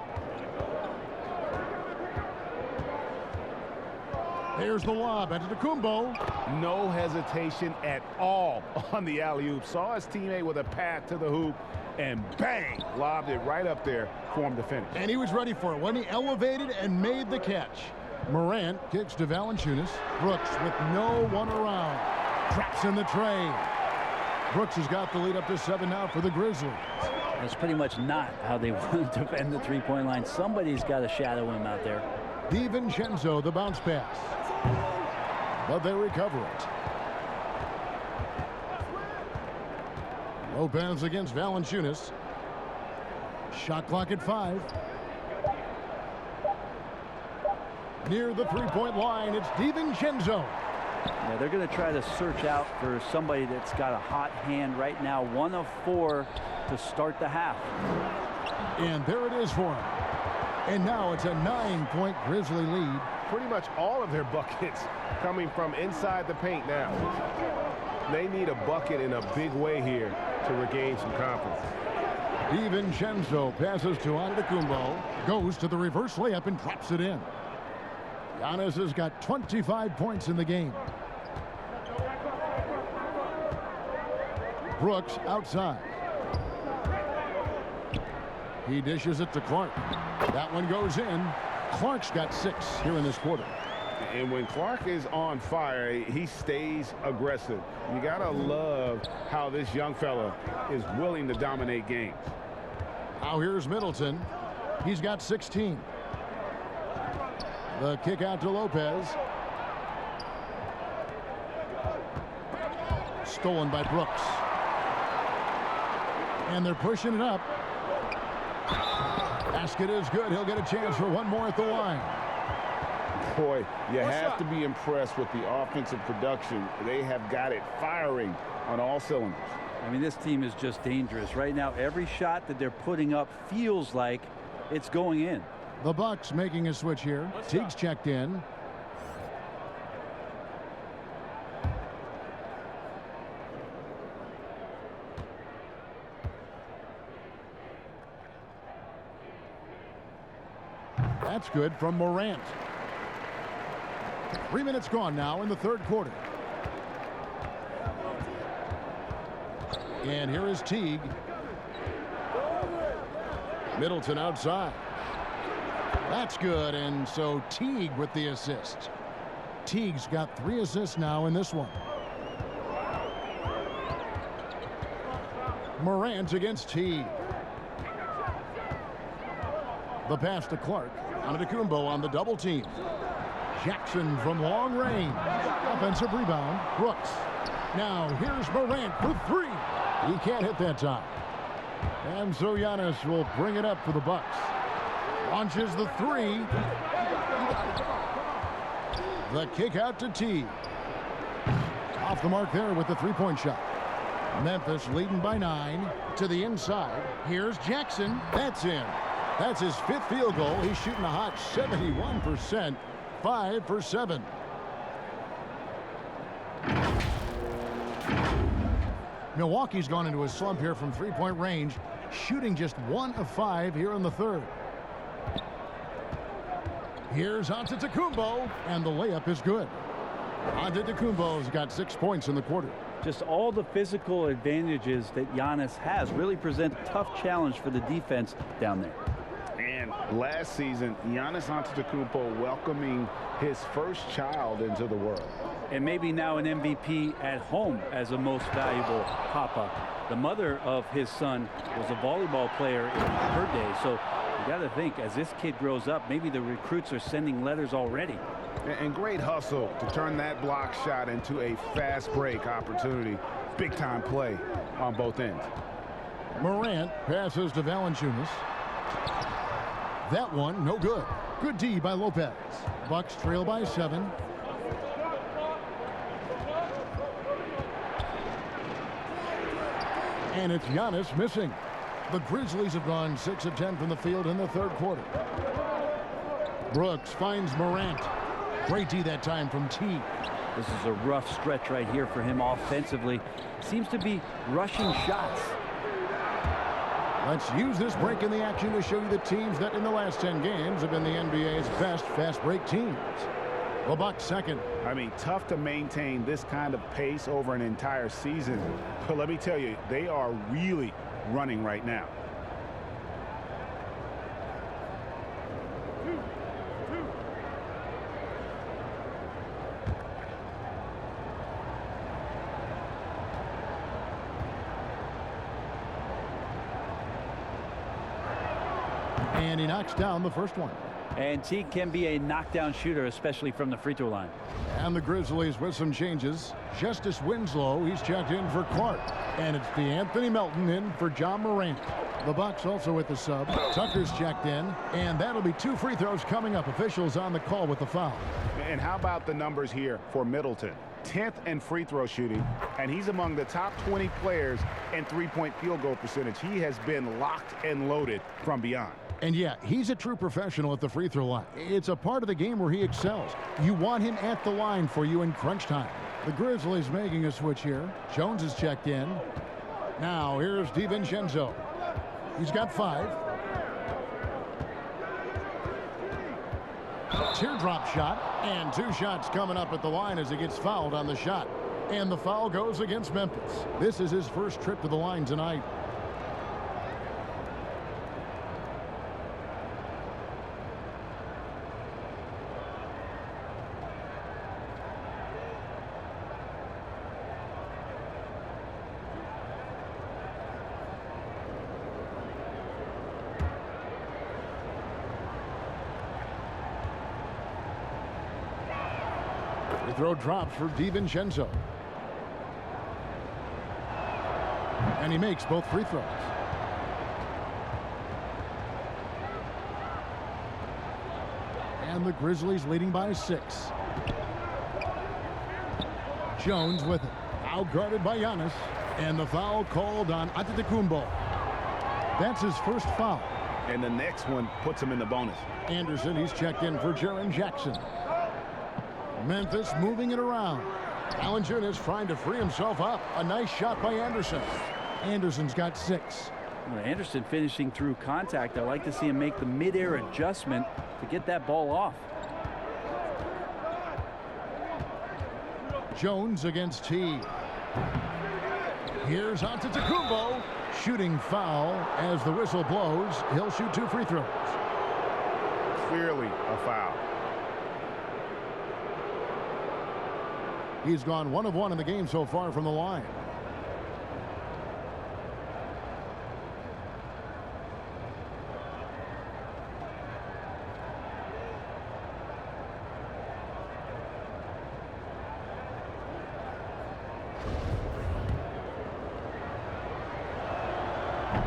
Here's the lob. Antetokounmpo. No hesitation at all on the alley-oop. Saw his teammate with a path to the hoop, and bang, lobbed it right up there for him to finish. And he was ready for it when he elevated and made the catch. Morant kicks to Valanciunas. Brooks with no one around. Traps in the tray. Brooks has got the lead up to 7 now for the Grizzlies. That's pretty much not how they want to defend the three-point line. Somebody's got to shadow him out there. DiVincenzo, the bounce pass. But they recover it. Lopez against Valanciunas. Shot clock at 5. Near the three-point line, it's DiVincenzo. Yeah, they're going to try to search out for somebody that's got a hot hand right now. 1 of 4 to start the half. And there it is for him. And now it's a 9-point Grizzly lead. Pretty much all of their buckets coming from inside the paint now. They need a bucket in a big way here to regain some confidence. DiVincenzo passes to Antetokounmpo, goes to the reverse layup and drops it in. Giannis has got 25 points in the game. Brooks outside. He dishes it to Clark. That one goes in. Clark's got 6 here in this quarter. And when Clark is on fire, he stays aggressive. You gotta love how this young fella is willing to dominate games. Now here's Middleton. He's got 16. The kick out to Lopez. Stolen by Brooks. And they're pushing it up. Basket is good. He'll get a chance for one more at the line. Boy, you have to be impressed with the offensive production. They have got it firing on all cylinders. I mean, this team is just dangerous. Right now, every shot that they're putting up feels like it's going in. The Bucks making a switch here. Teague's checked in. That's good from Morant. 3 minutes gone now in the third quarter. And here is Teague. Middleton outside. That's good, and so Teague with the assist. Teague's got 3 assists now in this one. Morant against Teague. The pass to Clark. Antetokounmpo on the double team. Jackson from long range. Offensive rebound. Brooks. Now here's Morant for 3. He can't hit that time. And so Giannis will bring it up for the Bucks. Launches the 3. The kick out to T. Off the mark there with the three-point shot. Memphis leading by 9 to the inside. Here's Jackson. That's in. That's his 5th field goal. He's shooting a hot 71%. 5 for 7. Milwaukee's gone into a slump here from three-point range, shooting just 1 of 5 here in the third. Here's Antetokounmpo, and the layup is good. Antetokounmpo's got 6 points in the quarter. Just all the physical advantages that Giannis has really present a tough challenge for the defense down there. And last season, Giannis Antetokounmpo welcoming his first child into the world. And maybe now an MVP at home as a most valuable papa. The mother of his son was a volleyball player in her day. So you got to think, as this kid grows up, maybe the recruits are sending letters already. And great hustle to turn that block shot into a fast break opportunity. Big time play on both ends. Morant passes to Valanciunas. That one, no good. Good D by Lopez. Bucks trail by 7. And it's Giannis missing. The Grizzlies have gone 6 of 10 from the field in the third quarter. Brooks finds Morant. Great D that time from T. This is a rough stretch right here for him offensively. Seems to be rushing shots. Let's use this break in the action to show you the teams that in the last 10 games have been the NBA's best fast break teams. The Bucks second. I mean, tough to maintain this kind of pace over an entire season. But let me tell you, they are really running right now. And he knocks down the first one. And Teague can be a knockdown shooter, especially from the free throw line. And the Grizzlies with some changes. Justice Winslow, he's checked in for Clark. And it's DeAnthony Melton in for John Morant. The Bucks also with the sub. Tucker's checked in. And that'll be 2 free throws coming up. Officials on the call with the foul. And how about the numbers here for Middleton? 10th in free throw shooting, and he's among the top 20 players in three-point field goal percentage. He has been locked and loaded from beyond. And yeah, he's a true professional at the free throw line. It's a part of the game where he excels. You want him at the line for you in crunch time. The Grizzlies making a switch here. Jones is checked in. Now here's DiVincenzo. He's got 5. Teardrop shot, and 2 shots coming up at the line as he gets fouled on the shot. And the foul goes against Memphis. This is his first trip to the line tonight. Free throw drops for DiVincenzo. And he makes both free throws. And the Grizzlies leading by 6. Jones with it. Out guarded by Giannis. And the foul called on Antetokounmpo. That's his first foul. And the next one puts him in the bonus. Anderson, he's checked in for Jaren Jackson. Memphis moving it around. Valanciunas trying to free himself up. A nice shot by Anderson. Anderson's got 6. Well, Anderson finishing through contact. I like to see him make the mid-air adjustment to get that ball off. Jones against T. Here's Antetokounmpo. Shooting foul as the whistle blows. He'll shoot 2 free throws. Clearly a foul. He's gone 1 of 1 in the game so far from the line.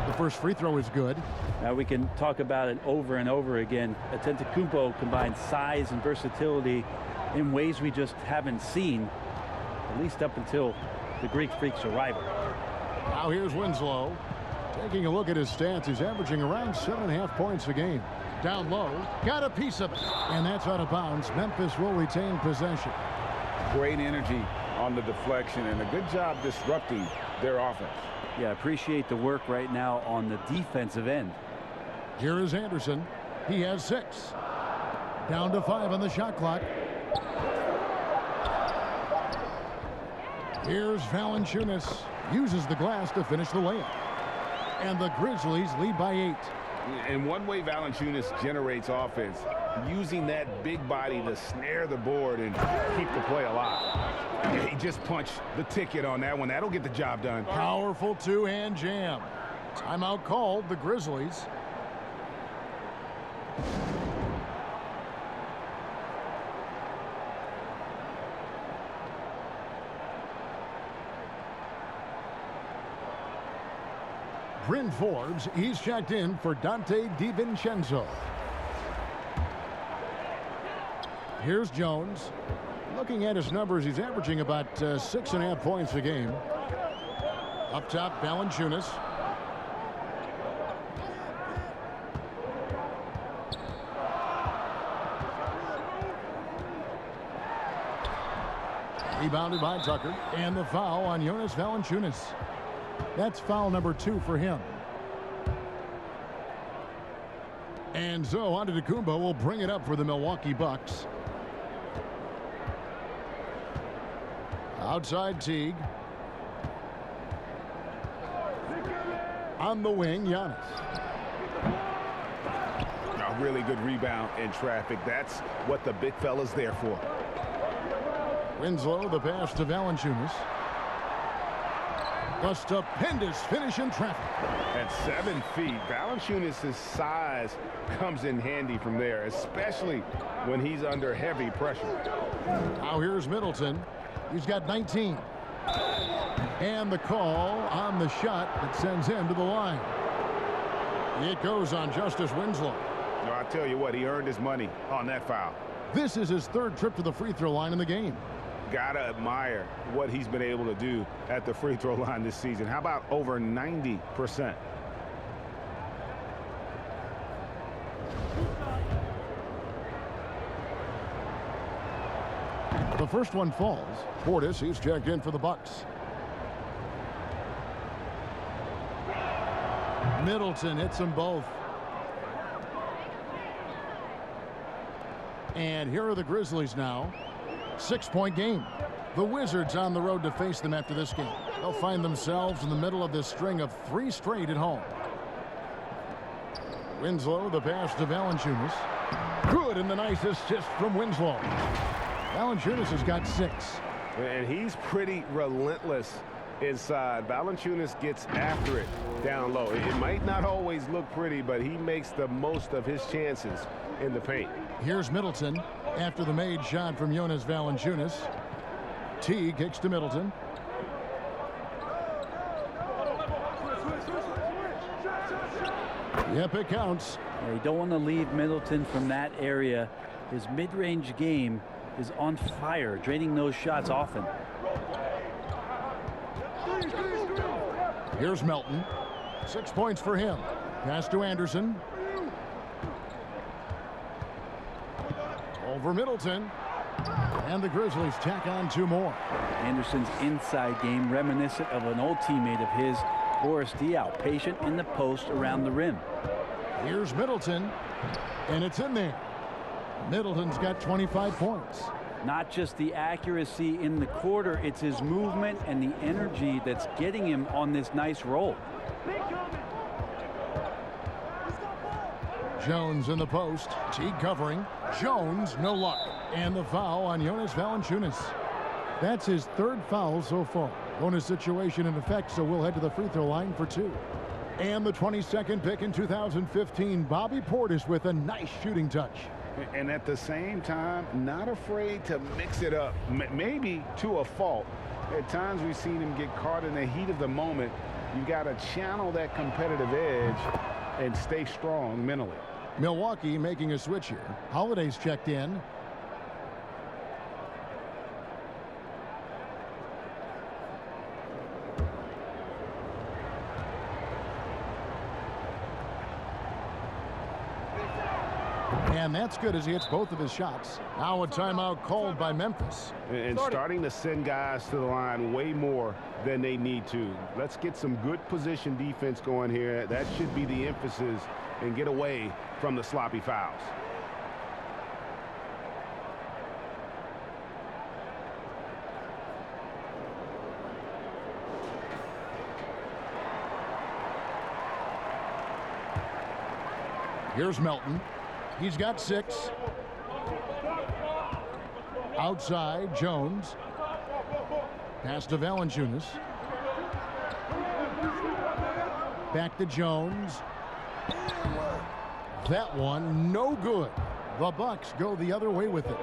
The first free throw is good. Now we can talk about it over and over again. Antetokounmpo combines size and versatility in ways we just haven't seen, at least up until the Greek Freak's arrival. Now here's Winslow. Taking a look at his stats, he's averaging around 7.5 points a game. Down low, got a piece of it, and that's out of bounds. Memphis will retain possession. Great energy on the deflection and a good job disrupting their offense. Yeah, appreciate the work right now on the defensive end. Here is Anderson. He has 6. Down to 5 on the shot clock. Here's Valanciunas. Uses the glass to finish the layup. And the Grizzlies lead by 8. And one way Valanciunas generates offense, using that big body to snare the board and keep the play alive. Yeah, he just punched the ticket on that one. That'll get the job done. Powerful 2-hand jam. Timeout called, the Grizzlies. Bryn Forbes, he's checked in for Dante DiVincenzo. Here's Jones. Looking at his numbers, he's averaging about 6.5 points a game. Up top, Valanciunas. Rebounded by Tucker. And the foul on Jonas Valanciunas. That's foul number 2 for him. And so Antetokounmpo will bring it up for the Milwaukee Bucks. Outside Teague. On the wing, Giannis. A really good rebound in traffic. That's what the big fella's there for. Winslow, the pass to Valanciunas. A stupendous finish in traffic. At 7 feet, Valanciunas' size comes in handy from there, especially when he's under heavy pressure. Now here's Middleton. He's got 19. And the call on the shot that sends him to the line. It goes on Justice Winslow. No, I tell you what, he earned his money on that foul. This is his 3rd trip to the free throw line in the game. Gotta admire what he's been able to do at the free throw line this season. How about over 90%? The first one falls. Portis, he's checked in for the Bucks. Middleton hits them both. And here are the Grizzlies now. 6-point game. The Wizards on the road to face them after this game. They'll find themselves in the middle of this string of 3 straight at home. Winslow, the pass to Valanciunas. Good, and the nice assist from Winslow. Valanciunas has got 6. And he's pretty relentless inside. Valanciunas gets after it down low. It might not always look pretty, but he makes the most of his chances in the paint. Here's Middleton after the made shot from Jonas Valanciunas. T kicks to Middleton. Yep, it counts. Yeah, you don't want to leave Middleton from that area. His mid-range game is on fire, draining those shots often. Here's Melton. 6 points for him. Pass to Anderson. Over Middleton. And the Grizzlies tack on 2 more. Anderson's inside game reminiscent of an old teammate of his, Boris Diaw, patient in the post around the rim. Here's Middleton. And it's in there. Middleton's got 25 points. Not just the accuracy in the quarter, it's his movement and the energy that's getting him on this nice roll. Jones in the post. Teague covering. Jones, no luck. And the foul on Jonas Valanciunas. That's his 3rd foul so far. Bonus situation in effect, so we'll head to the free throw line for 2. And the 22nd pick in 2015, Bobby Portis with a nice shooting touch. And at the same time, not afraid to mix it up, maybe to a fault. At times we've seen him get caught in the heat of the moment. You got to channel that competitive edge and stay strong mentally. Milwaukee making a switch here. Holiday's checked in. And that's good as he hits both of his shots. Now a timeout called by Memphis. And starting to send guys to the line way more than they need to. Let's get some good position defense going here. That should be the emphasis, and get away from the sloppy fouls. Here's Melton. He's got 6. Outside, Jones. Pass to Valanciunas. Back to Jones. That one, no good. The Bucks go the other way with it.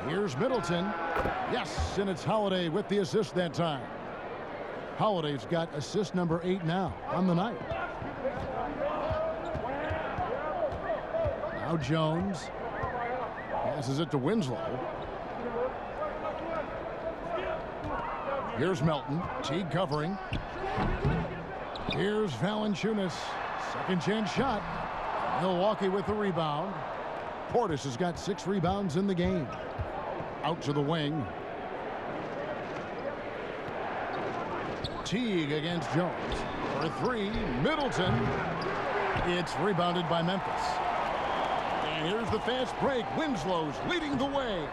Here's Middleton. Yes, and it's Holiday with the assist that time. Holiday's got assist number 8 now on the night. Now Jones passes it to Winslow. Here's Melton. Teague covering. Here's Valanciunas. Second chance shot. Milwaukee with the rebound. Portis has got 6 rebounds in the game. Out to the wing. Teague against Jones. For three, Middleton. It's rebounded by Memphis. And here's the fast break. Winslow's leading the way.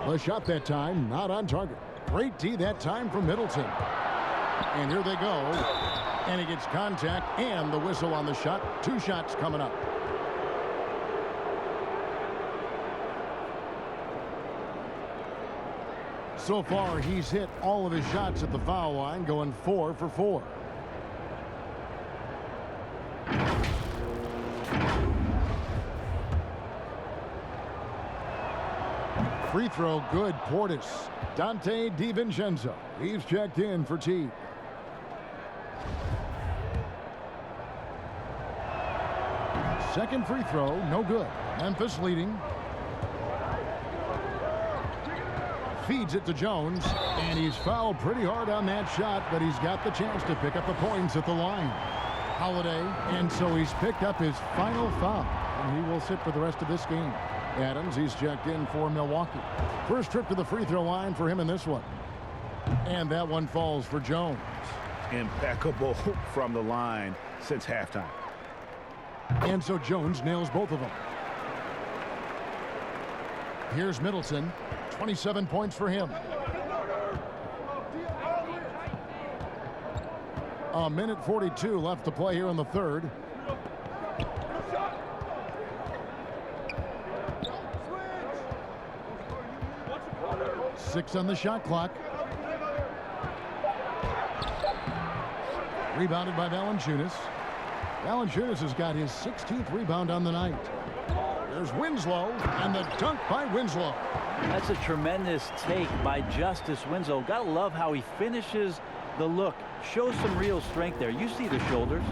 The shot that time, not on target. Great D that time from Middleton. And here they go. And he gets contact and the whistle on the shot. 2 shots coming up. So far, he's hit all of his shots at the foul line, going 4 for 4. Free throw good, Portis. Dante DiVincenzo. He's checked in for Teague. Second free throw, no good. Memphis leading. Feeds it to Jones, and he's fouled pretty hard on that shot, but he's got the chance to pick up the points at the line. Holiday, and so he's picked up his final foul, and he will sit for the rest of this game. Adams, he's checked in for Milwaukee. First trip to the free throw line for him in this one. And that one falls for Jones. Impeccable from the line since halftime. And so Jones nails both of them. Here's Middleton. 27 points for him. A minute 42 left to play here in the third. Six on the shot clock. Rebounded by Valanciunas. Valanciunas has got his 16th rebound on the night. There's Winslow, and the dunk by Winslow. That's a tremendous take by Justice Winslow. Gotta love how he finishes the look. Shows some real strength there. You see the shoulders.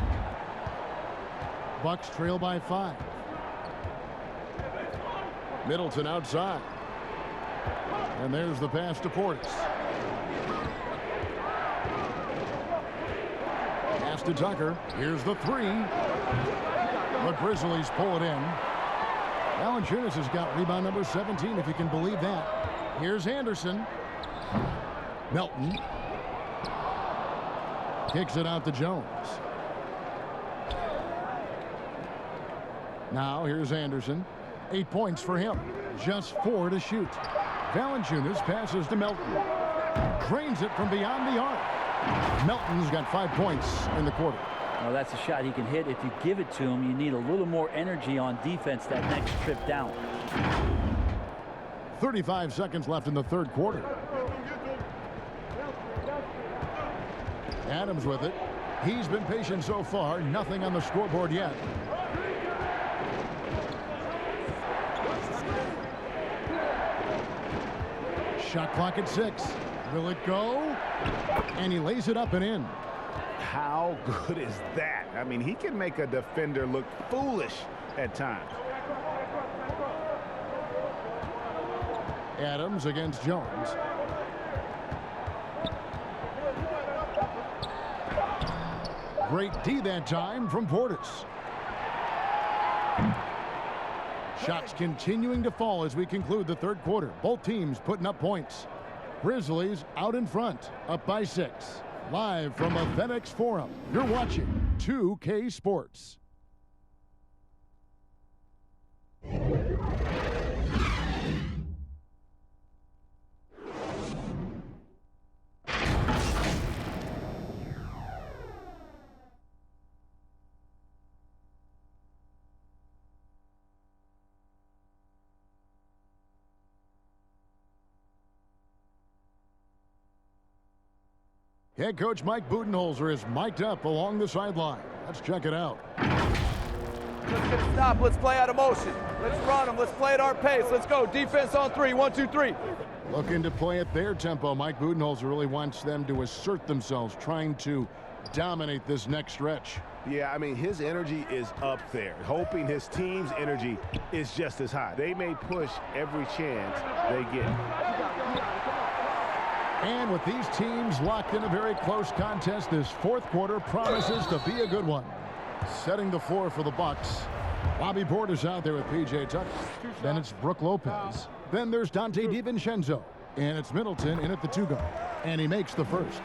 Bucks trail by 5. Middleton outside. And there's the pass to Portis. Pass to Tucker. Here's the 3. The Grizzlies pull it in. Valanciunas has got rebound number 17, if you can believe that. Here's Anderson. Melton. Kicks it out to Jones. Now here's Anderson. 8 points for him. Just 4 to shoot. Valanciunas passes to Melton. Drains it from beyond the arc. Melton's got 5 points in the quarter. Well, that's a shot he can hit. If you give it to him, you need a little more energy on defense that next trip down. 35 seconds left in the third quarter. Adams with it. He's been patient so far. Nothing on the scoreboard yet. Shot clock at 6. Will it go? And he lays it up and in. How good is that? I mean, he can make a defender look foolish at times. Adams against Jones. Great D that time from Portis. Shots continuing to fall as we conclude the third quarter. Both teams putting up points. Grizzlies out in front, up by 6. Live from a FedEx Forum, you're watching 2K Sports. Head coach Mike Budenholzer is mic'd up along the sideline. Let's check it out. Let's get a stop. Let's play out of motion. Let's run them. Let's play at our pace. Let's go. Defense on 3. 1, 2, 3. Looking to play at their tempo. Mike Budenholzer really wants them to assert themselves, trying to dominate this next stretch. Yeah, I mean, his energy is up there, hoping his team's energy is just as high. They may push every chance they get. And with these teams locked in a very close contest, this fourth quarter promises to be a good one. Setting the floor for the Bucks. Bobby Portis out there with P.J. Tucker. Then it's Brook Lopez. Then there's Dante DiVincenzo. And it's Middleton in at the 2 guard. And he makes the first.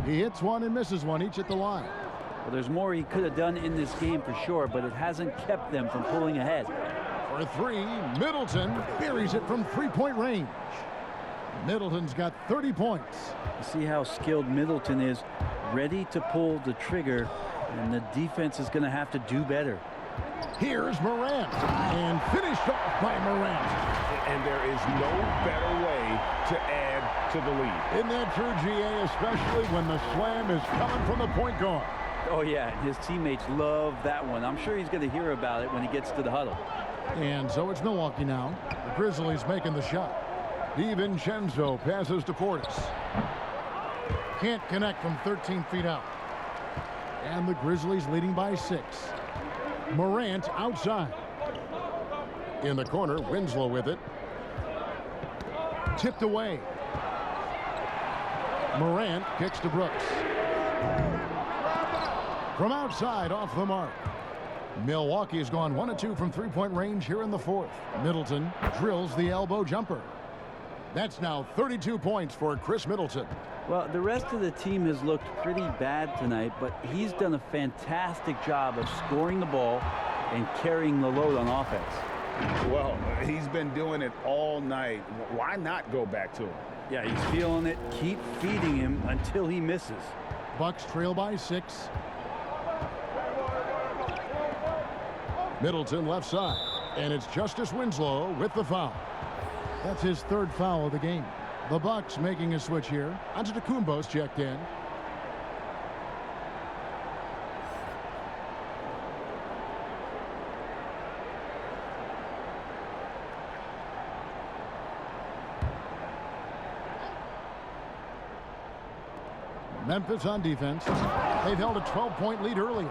He hits one and misses one, each at the line. Well, there's more he could have done in this game for sure, but it hasn't kept them from pulling ahead. For three, Middleton buries it from three-point range. Middleton's got 30 points. You see how skilled Middleton is, ready to pull the trigger, and the defense is going to have to do better. Here's Morant, and finished off by Morant. And there is no better way to add to the lead. Isn't that true, GA, especially when the slam is coming from the point guard? Oh, yeah, his teammates love that one. I'm sure he's going to hear about it when he gets to the huddle. And so it's Milwaukee now. The Grizzlies making the shot. DiVincenzo passes to Portis. Can't connect from 13 feet out. And the Grizzlies leading by 6. Morant outside. In the corner, Winslow with it. Tipped away. Morant kicks to Brooks. From outside, off the mark. Milwaukee has gone 1 of 2 from three-point range here in the fourth. Middleton drills the elbow jumper. That's now 32 points for Chris Middleton. Well, the rest of the team has looked pretty bad tonight, but he's done a fantastic job of scoring the ball and carrying the load on offense. Well, he's been doing it all night. Why not go back to him? Yeah, he's feeling it. Keep feeding him until he misses. Bucks trail by 6. Middleton left side, and it's Justice Winslow with the foul. That's his 3rd foul of the game. The Bucks making a switch here. Antetokounmpo's checked in. Memphis on defense. They've held a 12-point lead earlier.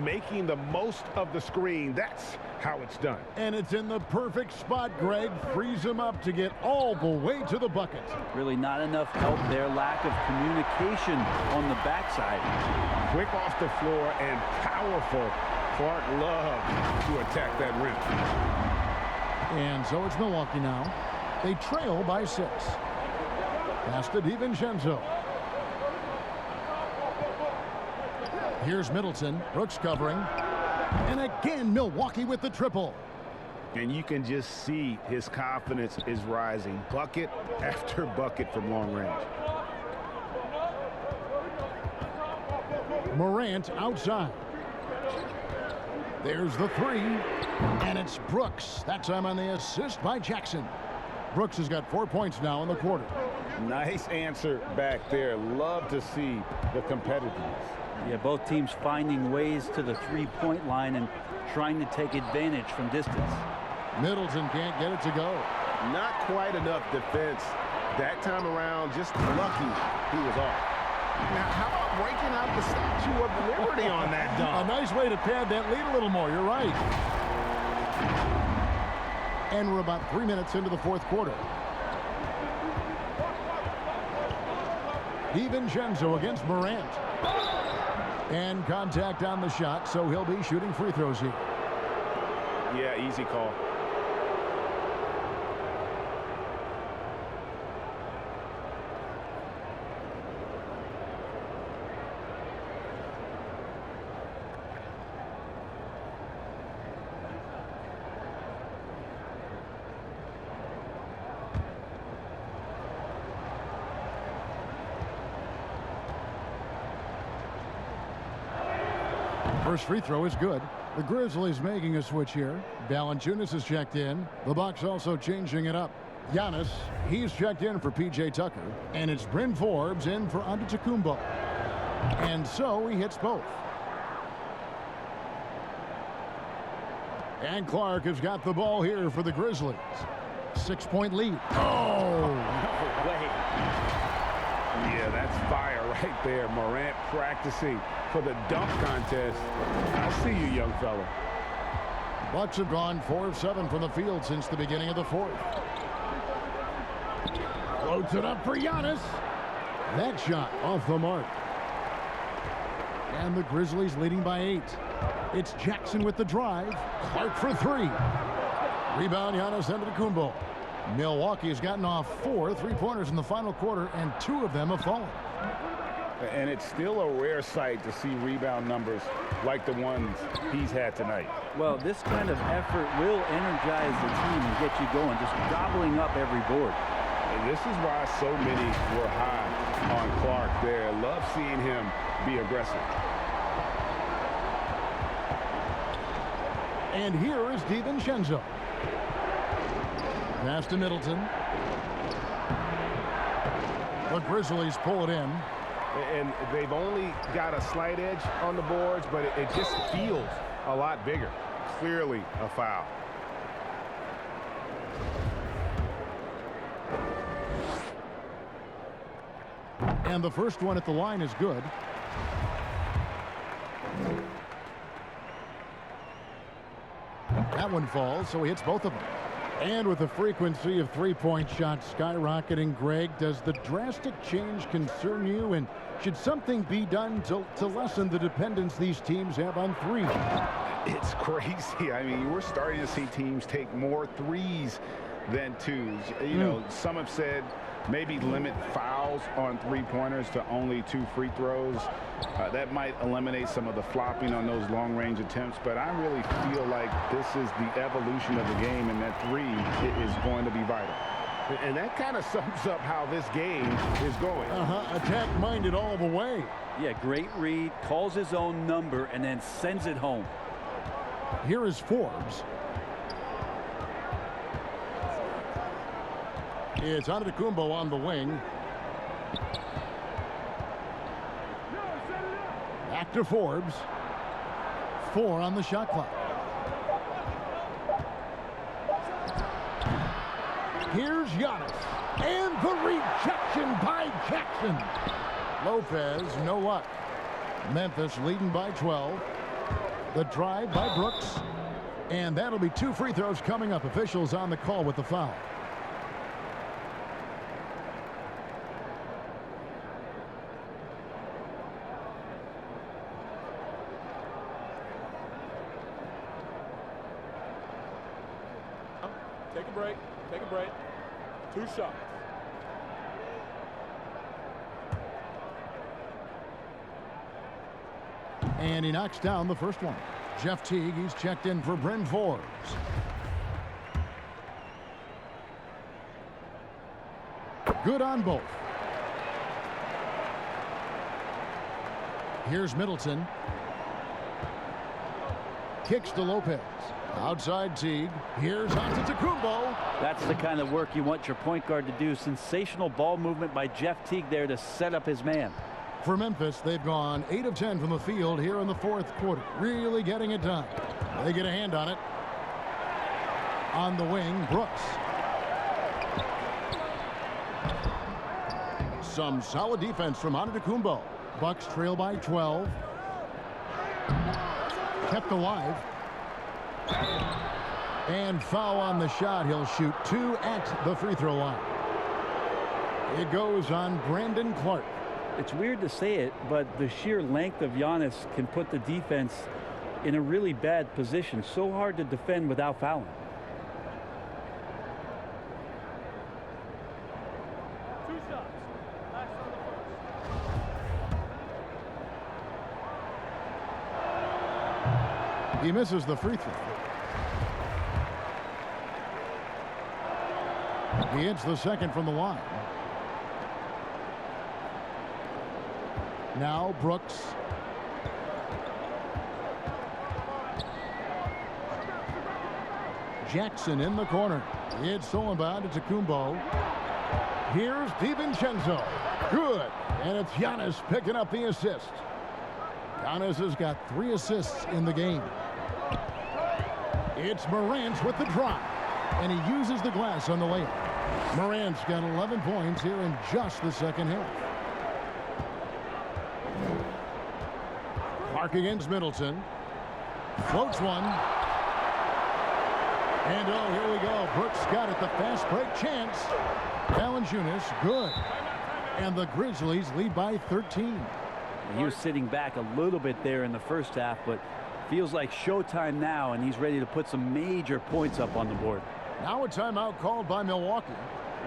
Making the most of the screen. That's how it's done. And it's in the perfect spot, Greg. Frees him up to get all the way to the bucket. Really not enough help there. Lack of communication on the backside. Quick off the floor and powerful. Clark loves to attack that rim. And so it's Milwaukee now. They trail by 6. Pass to DiVincenzo. Here's Middleton. Brooks covering. And again, Milwaukee with the triple. And you can just see his confidence is rising. Bucket after bucket from long range. Morant outside. There's the 3. And it's Brooks. That time on the assist by Jackson. Brooks has got 4 points now in the quarter. Nice answer back there. Love to see the competitiveness. Yeah, both teams finding ways to the three-point line and trying to take advantage from distance. Middleton can't get it to go. Not quite enough defense that time around. Just lucky he was off. Now, how about breaking out the Statue of Liberty on that dunk? A nice way to pad that lead a little more. You're right. And we're about 3 minutes into the fourth quarter. DiVincenzo against Morant. And contact on the shot, so he'll be shooting free throws here. Yeah, easy call. First free throw is good. The Grizzlies making a switch here. Valanciunas is checked in. The Bucks also changing it up. Giannis, he's checked in for P.J. Tucker. And it's Bryn Forbes in for Antetokounmpo. And so he hits both. And Clark has got the ball here for the Grizzlies. 6-point lead. Oh! Yeah, that's fire right there. Morant practicing for the dunk contest. I see you, young fella. Bucks have gone 4 of 7 from the field since the beginning of the fourth. Floats it up for Giannis. That shot off the mark. And the Grizzlies leading by 8. It's Jackson with the drive. Clark for 3. Rebound, Giannis Antetokounmpo. Milwaukee has gotten off 4 3-pointers in the final quarter, and 2 of them have fallen. And it's still a rare sight to see rebound numbers like the ones he's had tonight. Well, this kind of effort will energize the team and get you going, just gobbling up every board. And this is why so many were high on Clark there. Love seeing him be aggressive. And here is DiVincenzo. Pass to Middleton. The Grizzlies pull it in. And they've only got a slight edge on the boards, but it just feels a lot bigger. Clearly a foul. And the first one at the line is good. That one falls, so he hits both of them. And with the frequency of three-point shots skyrocketing, Greg, does the drastic change concern you? And should something be done to lessen the dependence these teams have on three? It's crazy. I mean, we're starting to see teams take more threes than twos. You know, some have said maybe limit fouls on three-pointers to only 2 free throws. That might eliminate some of the flopping on those long-range attempts, but I really feel like this is the evolution of the game, and that three is going to be vital. And that kind of sums up how this game is going. Attack-minded all the way. Yeah, great read, calls his own number, and then sends it home. Here is Forbes. It's Antetokounmpo on the wing. Back to Forbes. 4 on the shot clock. Here's Giannis. And the rejection by Jackson. Lopez, no luck. Memphis leading by 12. The drive by Brooks. And that'll be 2 free throws coming up. Officials on the call with the foul. Take a break. Take a break. 2 shots. And he knocks down the first one. Jeff Teague, he's checked in for Bryn Forbes. Good on both. Here's Middleton. Kicks to Lopez. Outside Teague. Here's Antetokounmpo. That's the kind of work you want your point guard to do. Sensational ball movement by Jeff Teague there to set up his man. For Memphis, they've gone 8 of 10 from the field here in the 4th quarter. Really getting it done. They get a hand on it. On the wing, Brooks. Some solid defense from Antetokounmpo. Bucks trail by 12. Kept alive. And foul on the shot. He'll shoot 2 at the free throw line. It goes on Brandon Clark. It's weird to say it, but the sheer length of Giannis can put the defense in a really bad position. So hard to defend without fouling. He misses the free throw. He hits the second from the line. Now Brooks. Jackson in the corner. It's stolen by Antetokounmpo. Here's DiVincenzo. Good. And it's Giannis picking up the assist. Giannis has got 3 assists in the game. It's Morant with the drive. And he uses the glass on the layup. Morant's got 11 points here in just the second half. Clark against Middleton. Floats one. And oh, here we go. Brooks got it. The fast break chance. Valanciunas, good. And the Grizzlies lead by 13. He was sitting back a little bit there in the first half, but feels like showtime now, and he's ready to put some major points up on the board. Now a timeout called by Milwaukee.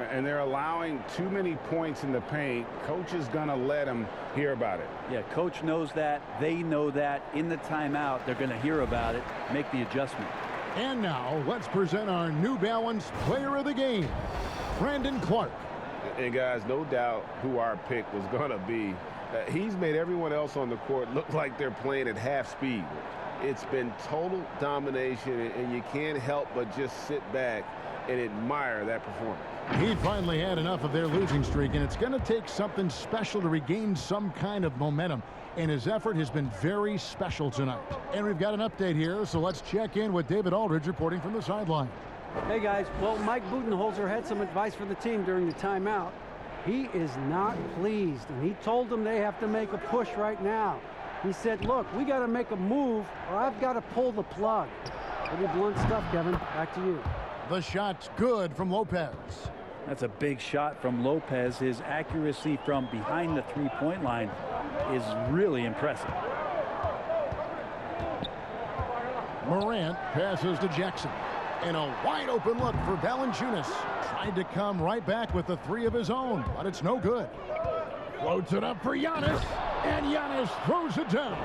And they're allowing too many points in the paint. Coach is going to let them hear about it. Yeah, coach knows that. They know that. In the timeout, they're going to hear about it, make the adjustment. And now let's present our New Balance Player of the Game, Brandon Clark. And guys, no doubt who our pick was going to be. He's made everyone else on the court look like they're playing at half speed. It's been total domination, and you can't help but just sit back and admire that performance. He finally had enough of their losing streak, and it's going to take something special to regain some kind of momentum. And his effort has been very special tonight. And we've got an update here, so let's check in with David Aldridge reporting from the sideline. Hey guys, well, Mike Budenholzer had some advice for the team during the timeout. He is not pleased, and he told them they have to make a push right now. He said, look, we got to make a move or I've got to pull the plug. Pretty blunt stuff, Kevin. Back to you. The shot's good from Lopez. That's a big shot from Lopez. His accuracy from behind the three-point line is really impressive. Morant passes to Jackson. And a wide open look for Valanciunas. Tried to come right back with the three of his own, but it's no good. Floats it up for Giannis, and Giannis throws it down.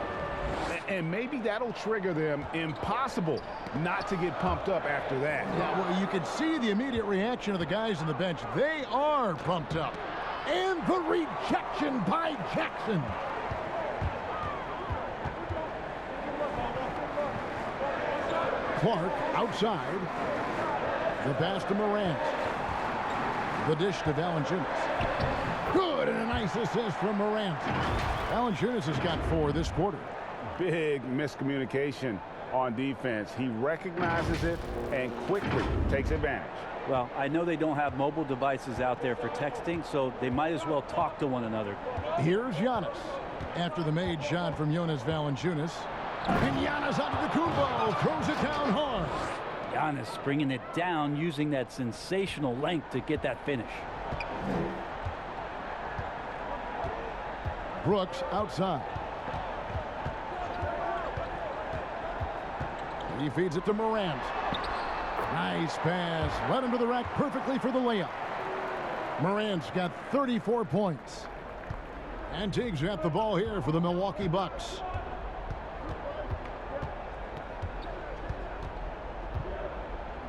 And maybe that'll trigger them. Impossible not to get pumped up after that. Yeah, well, you can see the immediate reaction of the guys on the bench. They are pumped up. And the rejection by Jackson. Clark outside. The pass to Morant. The dish to Valanciunas. Good, and a nice assist from Morant. Valanciunas has got 4 this quarter. Big miscommunication on defense. He recognizes it and quickly takes advantage. Well, I know they don't have mobile devices out there for texting, so they might as well talk to one another. Here's Giannis. After the made shot from Jonas Valanciunas. And Giannis Antetokounmpo throws it down hard. Giannis bringing it down, using that sensational length to get that finish. Brooks outside. He feeds it to Morant. Nice pass. Led him to the rack perfectly for the layup. Morant's got 34 points. And Teague's got the ball here for the Milwaukee Bucks.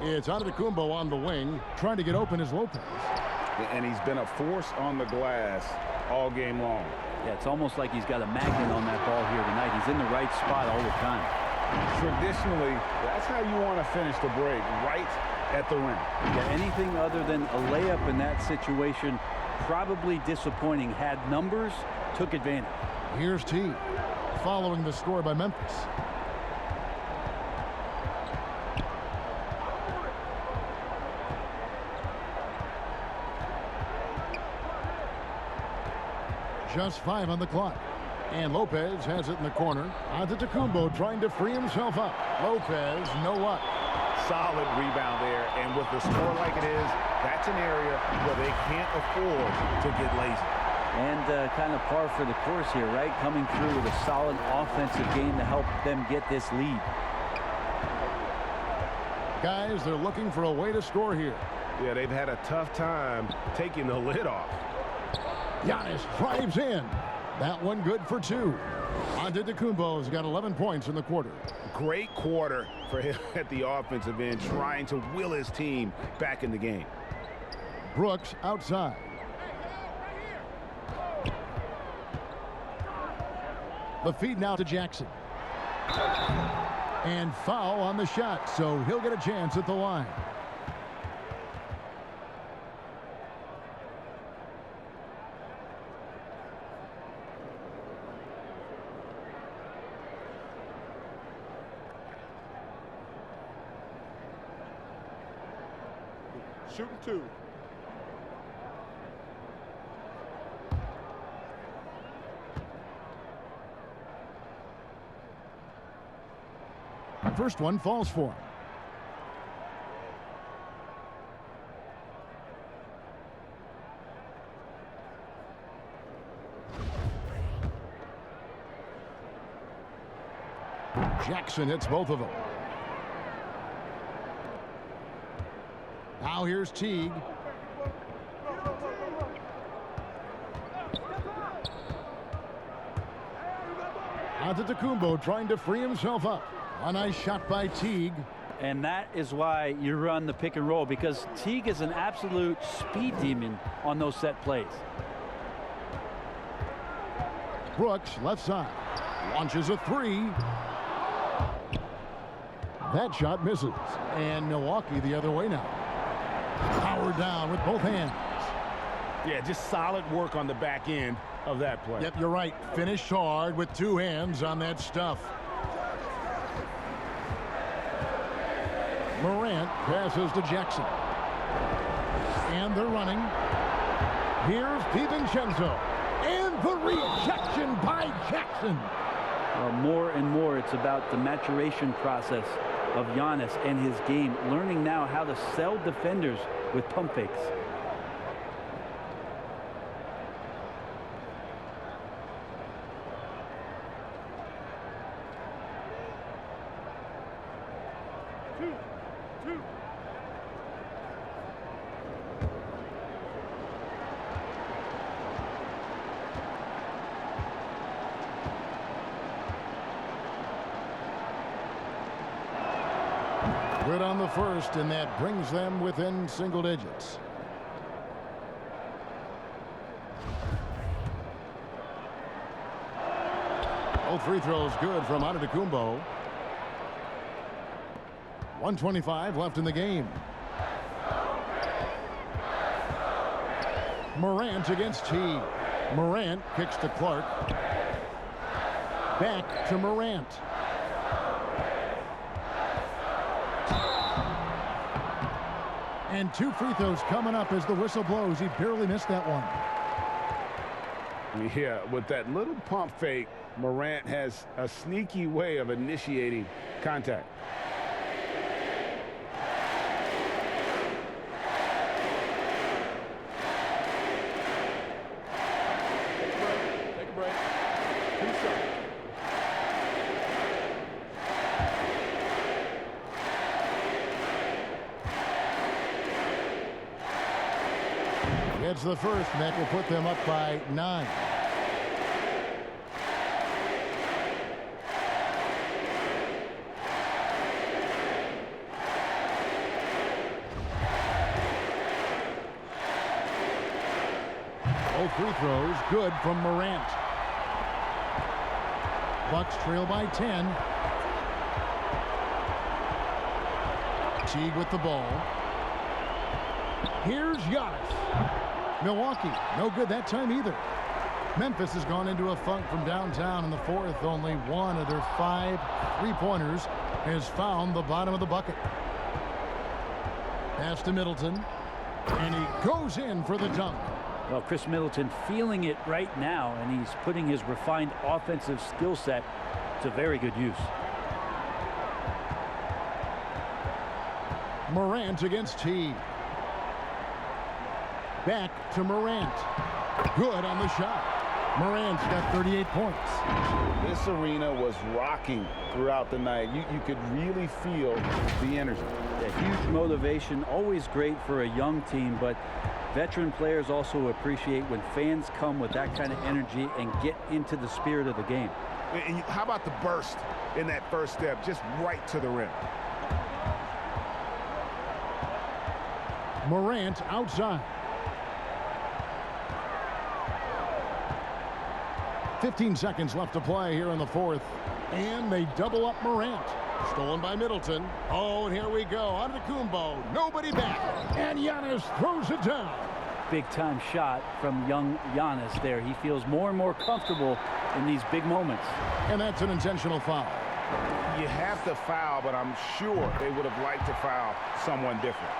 It's Antetokounmpo on the wing, trying to get open as Lopez. And he's been a force on the glass all game long. Yeah, it's almost like he's got a magnet on that ball here tonight. He's in the right spot all the time. Traditionally, that's how you want to finish the break, right at the rim. Yeah, anything other than a layup in that situation, probably disappointing. Had numbers, took advantage. Here's T, following the score by Memphis. Just 5 on the clock. And Lopez has it in the corner. Antetokounmpo trying to free himself up. Lopez, no luck. Solid rebound there. And with the score like it is, that's an area where they can't afford to get lazy. And kind of par for the course here, right? Coming through with a solid offensive game to help them get this lead. Guys, they're looking for a way to score here. Yeah, they've had a tough time taking the lid off. Giannis drives in. That one good for 2. Antetokounmpo's got 11 points in the quarter. Great quarter for him at the offensive end, trying to will his team back in the game. Brooks outside. The feed now to Jackson. And foul on the shot, so he'll get a chance at the line. Shooting 2. First one falls for him. Jackson hits both of them. Now here's Teague. Antetokounmpo trying to free himself up. A nice shot by Teague. And that is why you run the pick and roll, because Teague is an absolute speed demon on those set plays. Brooks, left side, launches a three. That shot misses. And Milwaukee the other way now. Powered down with both hands. Yeah, just solid work on the back end of that play. Yep, you're right. Finished hard with two hands on that stuff. Morant passes to Jackson. And they're running. Here's DiVincenzo. And the rejection by Jackson. More and more, it's about the maturation process of Giannis and his game, learning now how to sell defenders with pump fakes. Good on the first, and that brings them within single digits. Both free throws good from Antetokounmpo. 1:25 left in the game. Morant against Teague. Morant kicks to Clark. Back to Morant. And two free throws coming up as the whistle blows. He barely missed that one. Yeah, with that little pump fake, Morant has a sneaky way of initiating contact. Take a break. 2 seconds. Gets the first, and that will put them up by 9. Both free throws good from Morant. Bucks trail by 10. Teague with the ball. Here's Giannis. Milwaukee, no good that time either. Memphis has gone into a funk from downtown in the fourth. Only one of their 5 three-pointers has found the bottom of the bucket. Pass to Middleton, and he goes in for the dunk. Well, Chris Middleton feeling it right now, and he's putting his refined offensive skill set to very good use. Morant against Teague. Back to Morant. Good on the shot. Morant's got 38 points. This arena was rocking throughout the night. You could really feel the energy. A huge motivation, always great for a young team, but veteran players also appreciate when fans come with that kind of energy and get into the spirit of the game. And how about the burst in that first step, just right to the rim? Morant outside. 15 seconds left to play here in the fourth. And they double up Morant. Stolen by Middleton. Oh, and here we go. Antetokounmpo. Nobody back. And Giannis throws it down. Big-time shot from young Giannis there. He feels more and more comfortable in these big moments. And that's an intentional foul. You have to foul, but I'm sure they would have liked to foul someone different.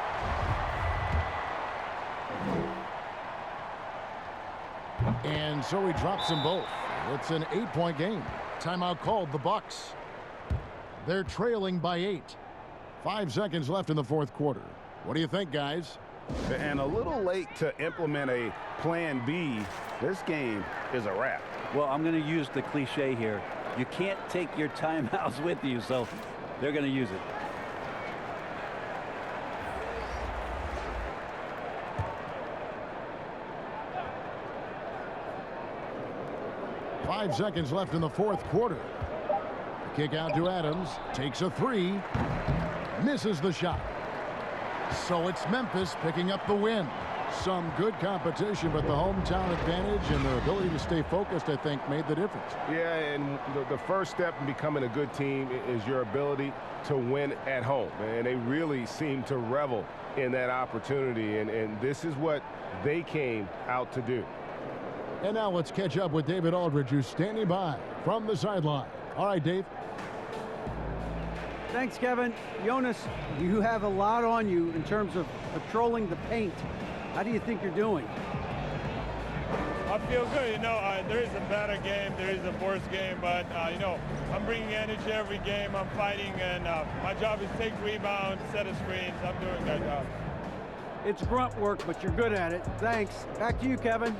And so he drops them both. It's an 8-point game. Timeout called, the Bucks. They're trailing by 8. 5 seconds left in the fourth quarter. What do you think, guys? And a little late to implement a plan B. This game is a wrap. Well, I'm going to use the cliche here. You can't take your timeouts with you, so they're going to use it. 5 seconds left in the fourth quarter. The kick out to Adams. Takes a three. Misses the shot. So it's Memphis picking up the win. Some good competition, but the hometown advantage and their ability to stay focused, I think, made the difference. Yeah, and the first step in becoming a good team is your ability to win at home. And they really seem to revel in that opportunity, and this is what they came out to do. And now let's catch up with David Aldridge, who's standing by from the sideline. All right, Dave. Thanks, Kevin. Jonas, you have a lot on you in terms of patrolling the paint. How do you think you're doing? I feel good. You know, there is a better game, there is a worse game, but, you know, I'm bringing energy every game. I'm fighting, and my job is take rebounds, set of screens. I'm doing that job. It's grunt work, but you're good at it. Thanks. Back to you, Kevin.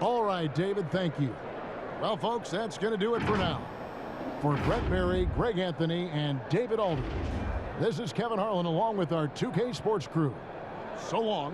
All right, David, thank you. Well, folks, that's going to do it for now. For Brett Berry, Greg Anthony, and David Aldridge, this is Kevin Harlan along with our 2K Sports crew. So long.